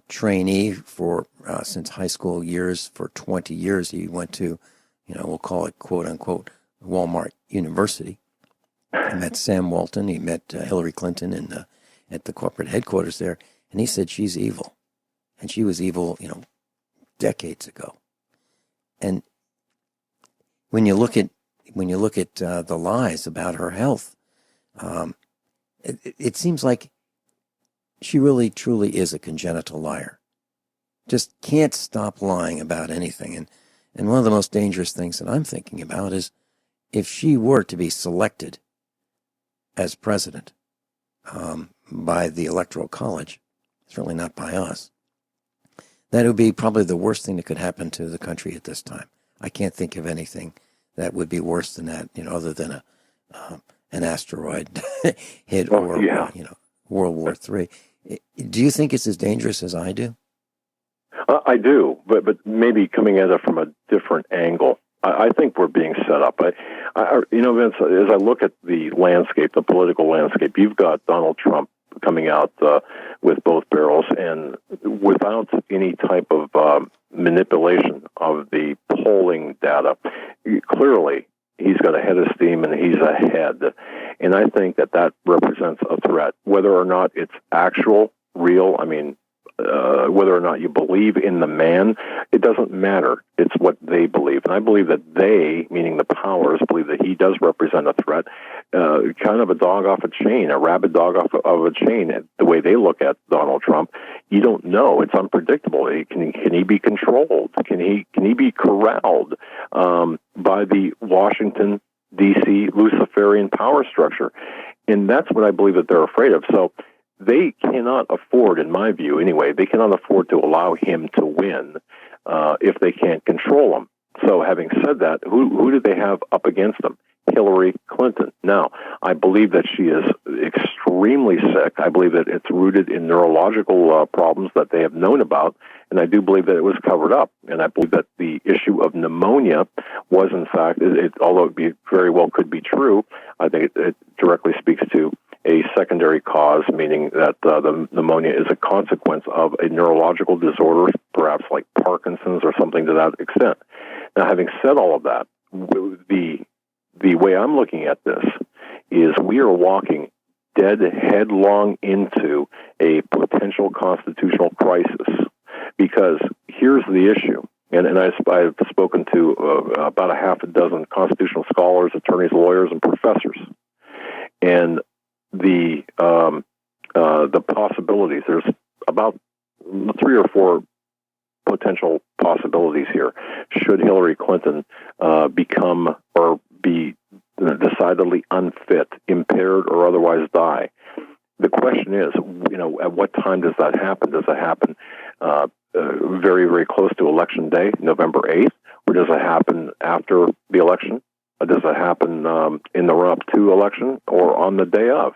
trainee for since high school years. For 20 years, he went to, we'll call it quote unquote Walmart University. He met Sam Walton. He met Hillary Clinton at the corporate headquarters there, and he said she's evil, and she was evil, decades ago. And when you look at the lies about her health, it seems like she really truly is a congenital liar. Just can't stop lying about anything. And one of the most dangerous things that I'm thinking about is if she were to be selected as president by the Electoral College, certainly not by us, that would be probably the worst thing that could happen to the country at this time. I can't think of anything that would be worse than that, other than an asteroid hit or World War III. Do you think it's as dangerous as I do? I do, but maybe coming at it from a different angle. I think we're being set up. Vince, as I look at the landscape, the political landscape, you've got Donald Trump coming out with both barrels, and without any type of manipulation of the polling data. Clearly, he's got a head of steam and he's ahead. And I think that represents a threat. Whether or not it's actual, real, whether or not you believe in the man, it doesn't matter. It's what they believe. And I believe that they, meaning the powers, believe that he does represent a threat, kind of a dog off a chain, a rabid dog off of a chain, the way they look at Donald Trump. You don't know. It's unpredictable. Can he be controlled? Can he be corralled by the Washington, D.C. Luciferian power structure? And that's what I believe that they're afraid of. So they cannot afford, in my view anyway, they cannot afford to allow him to win if they can't control him. So having said that, who do they have up against them? Hillary Clinton. Now, I believe that she is extremely sick. I believe that it's rooted in neurological problems that they have known about, and I do believe that it was covered up. And I believe that the issue of pneumonia was, in fact, although it very well could be true, I think it directly speaks to a secondary cause, meaning that the pneumonia is a consequence of a neurological disorder, perhaps like Parkinson's or something to that extent. Now, having said all of that, the way I'm looking at this is we are walking dead headlong into a potential constitutional crisis, because here's the issue. And I've spoken to about a half a dozen constitutional scholars, attorneys, lawyers, and professors. And the possibilities, there's about 3 or 4 potential possibilities here. Should Hillary Clinton become or be decidedly unfit, impaired, or otherwise die? The question is, at what time does that happen? Does it happen very, very close to Election Day, November 8th, or does it happen after the election? Or does it happen in the run-up to election or on the day of?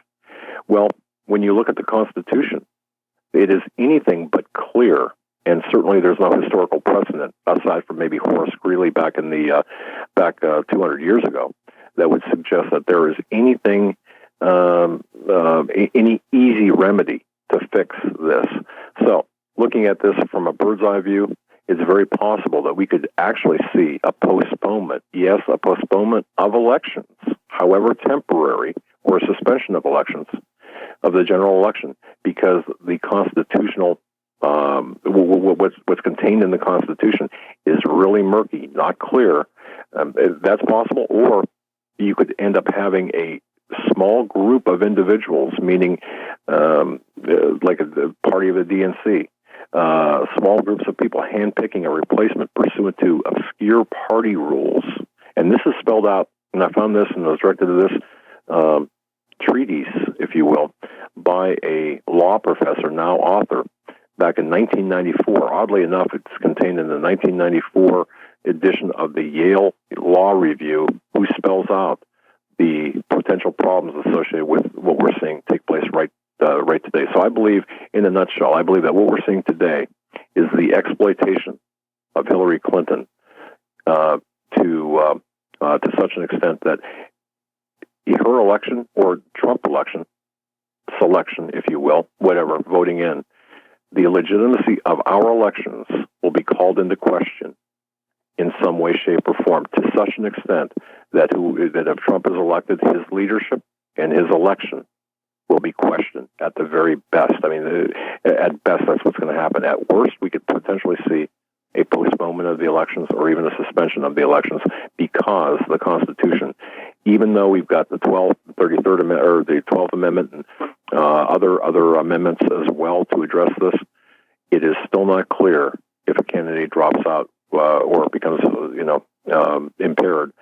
Well, when you look at the Constitution, it is anything but clear, and certainly there's no historical precedent, aside from maybe Horace Greeley back 200 years ago, that would suggest that there is anything, any easy remedy to fix this. So, looking at this from a bird's eye view, it's very possible that we could actually see a postponement, yes, a postponement of elections, however temporary, or a suspension of elections, of the general election, because the constitutional, what's contained in the Constitution is really murky, not clear. That's possible, or you could end up having a small group of individuals, meaning like a party of the DNC, small groups of people handpicking a replacement pursuant to obscure party rules. And this is spelled out, and I found this and I was directed to this treatise, if you will, by a law professor, now author, back in 1994. Oddly enough, it's contained in the 1994 edition of the Yale Law Review, who spells out the potential problems associated with what we're seeing take place right today. So I believe, in a nutshell, I believe that what we're seeing today is the exploitation of Hillary Clinton to such an extent that her election, or Trump election, selection, if you will, whatever, voting in, the legitimacy of our elections will be called into question in some way, shape, or form, to such an extent that if Trump is elected, his leadership and his election will be questioned at the very best. I mean, at best, that's what's going to happen. At worst, we could potentially see a postponement of the elections or even a suspension of the elections, because the Constitution, even though we've got the 33rd Amendment, or the 12th Amendment, and other amendments as well to address this, it is still not clear if a candidate drops out or becomes, impaired,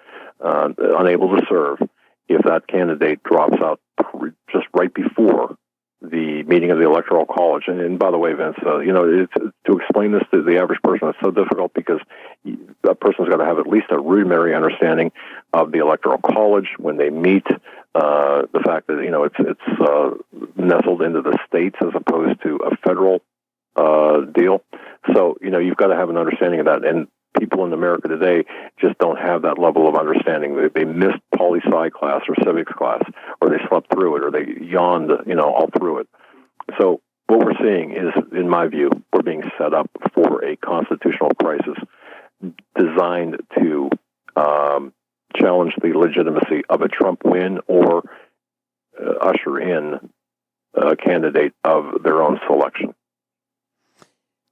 unable to serve, if that candidate drops out just right before the meeting of the Electoral College. And by the way, Vince, to explain this to the average person, it's so difficult, because a person's got to have at least a rudimentary understanding of the Electoral College when they meet, the fact that, it's nestled into the states as opposed to a federal deal. So, you've got to have an understanding of that. And people in America today just don't have that level of understanding. They missed poli-sci class or civics class, or they slept through it, or they yawned, all through it. So what we're seeing is, in my view, we're being set up for a constitutional crisis designed to challenge the legitimacy of a Trump win or usher in a candidate of their own selection.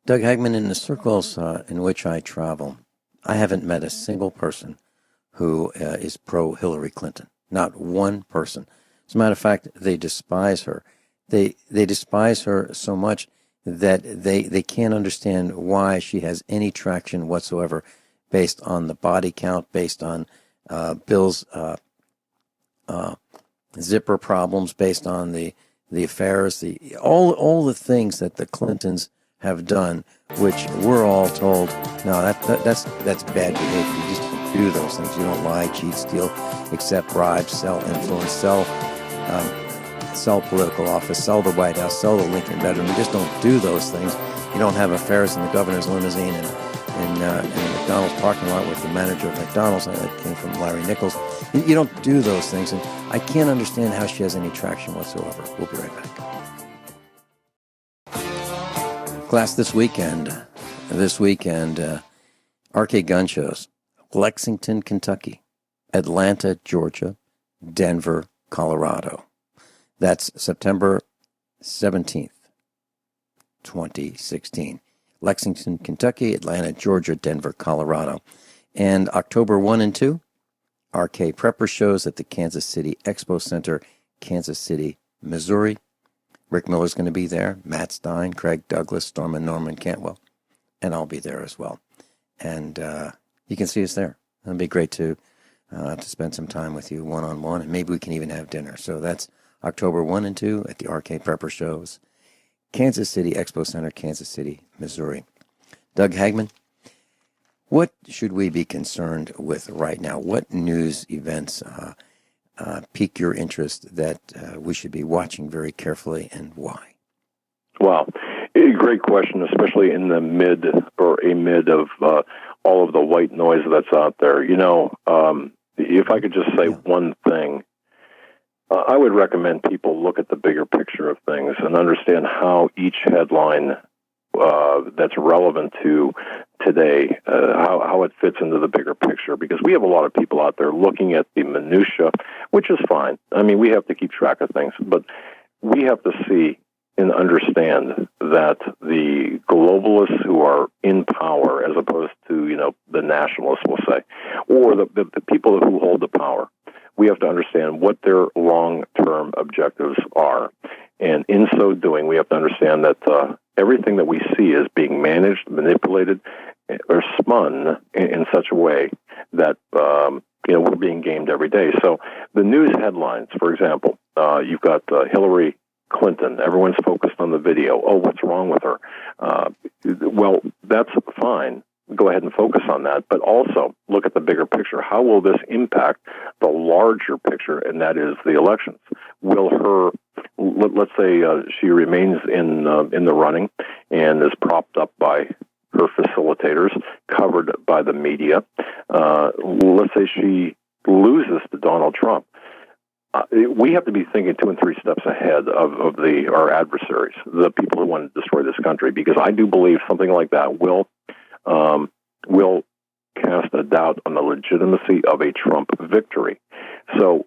Doug Hagmann, in the circles in which I travel, I haven't met a single person who is pro-Hillary Clinton. Not one person. As a matter of fact, they despise her. They despise her so much that they can't understand why she has any traction whatsoever based on the body count, based on Bill's zipper problems, based on the affairs, all the things that the Clintons have done, which we're all told, no, that's bad behavior. You just don't do those things. You don't lie, cheat, steal, accept bribes, sell influence, sell political office, sell the White House, sell the Lincoln bedroom. You just don't do those things. You don't have affairs in the governor's limousine and in the McDonald's parking lot with the manager of McDonald's. That came from Larry Nichols. You don't do those things, and I can't understand how she has any traction whatsoever. We'll be right back. Class, this weekend, arcade gun shows. Lexington, Kentucky, Atlanta, Georgia, Denver, Colorado. That's September 17th, 2016. Lexington, Kentucky, Atlanta, Georgia, Denver, Colorado. And October 1 and 2, arcade prepper shows at the Kansas City Expo Center, Kansas City, Missouri. Rick Miller's going to be there, Matt Stein, Craig Douglas, Storm and Norman Cantwell, and I'll be there as well. And you can see us there. It'll be great to spend some time with you one-on-one, and maybe we can even have dinner. So that's October 1 and 2 at the Arcade Prepper Shows, Kansas City Expo Center, Kansas City, Missouri. Doug Hagmann, what should we be concerned with right now? What news events pique your interest that we should be watching very carefully, and why? Wow. A great question, especially in the amid of all of the white noise that's out there. You know, if I could just say one thing, I would recommend people look at the bigger picture of things and understand how each headline that's relevant to today, how it fits into the bigger picture, because we have a lot of people out there looking at the minutia, which is fine. I mean, we have to keep track of things, but we have to see and understand that the globalists who are in power, as opposed to, you know, the nationalists, we'll say, or the people who hold the power, we have to understand what their long-term objectives are. And in so doing, we have to understand that everything that we see is being managed, manipulated, or spun in such a way that we're being gamed every day. So the news headlines, for example, you've got Hillary Clinton. Everyone's focused on the video. Oh, what's wrong with her? Well, that's fine. Go ahead and focus on that, but also look at the bigger picture. How will this impact the larger picture, and that is the elections? Will her, let's say she remains in the running and is propped up by her facilitators, covered by the media. Let's say she loses to Donald Trump. We have to be thinking 2 and 3 steps ahead of our adversaries, the people who want to destroy this country, because I do believe something like that will cast a doubt on the legitimacy of a Trump victory. So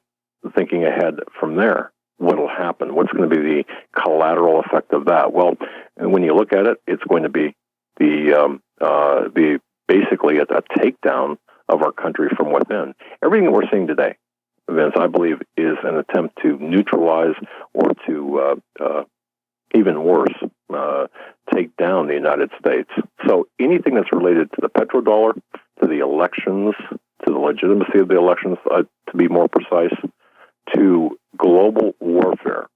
thinking ahead from there, what will happen? What's going to be the collateral effect of that? Well, when you look at it, it's going to be basically a takedown of our country from within. Everything that we're seeing today, Vince, I believe, is an attempt to neutralize or to, even worse, take down the United States. So anything that's related to the petrodollar, to the elections, to the legitimacy of the elections, to be more precise, to global warfare.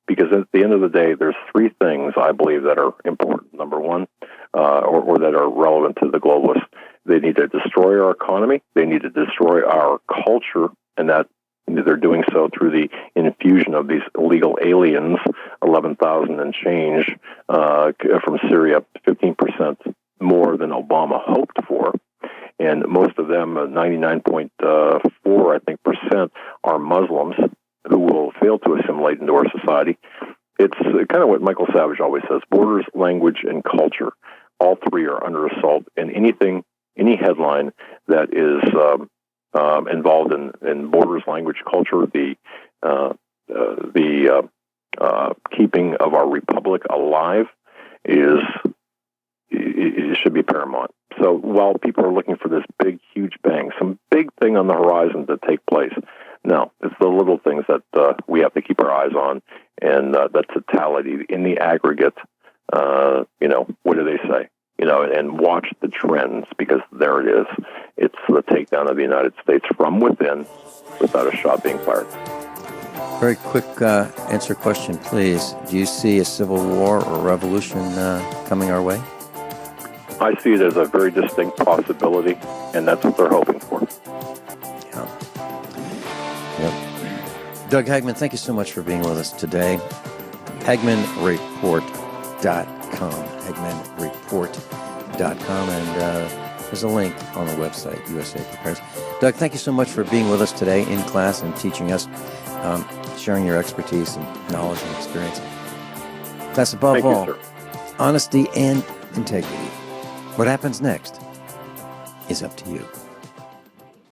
Because at the end of the day, there's 3 things I believe that are important. Number one, or that are relevant to the globalists. They need to destroy our economy. They need to destroy our culture, and that they're doing so through the infusion of these illegal aliens, 11,000 and change from Syria, 15% more than Obama hoped for. And most of them, 99.4%, are Muslims who will fail to assimilate into our society. it's kind of what Michael Savage always says: borders, language, and culture. All three are under assault, and any headline that is involved in borders, language, culture, the keeping of our republic alive it should be paramount. So while people are looking for this big, huge bang, some big thing on the horizon to take place, no, it's the little things that we have to keep our eyes on, and the totality in the aggregate. What do they say? And watch the trends, because there it is. It's the takedown of the United States from within without a shot being fired. Very quick answer question, please. Do you see a civil war or revolution coming our way? I see it as a very distinct possibility, and that's what they're hoping for. Yeah. Yep. Doug Hagmann, thank you so much for being with us today. HagmannReport.com. HagmannReport.com. And there's a link on the website, USA Prepares. Doug, thank you so much for being with us today in class and teaching us, sharing your expertise and knowledge and experience. That's above all, you, honesty and integrity. What happens next is up to you.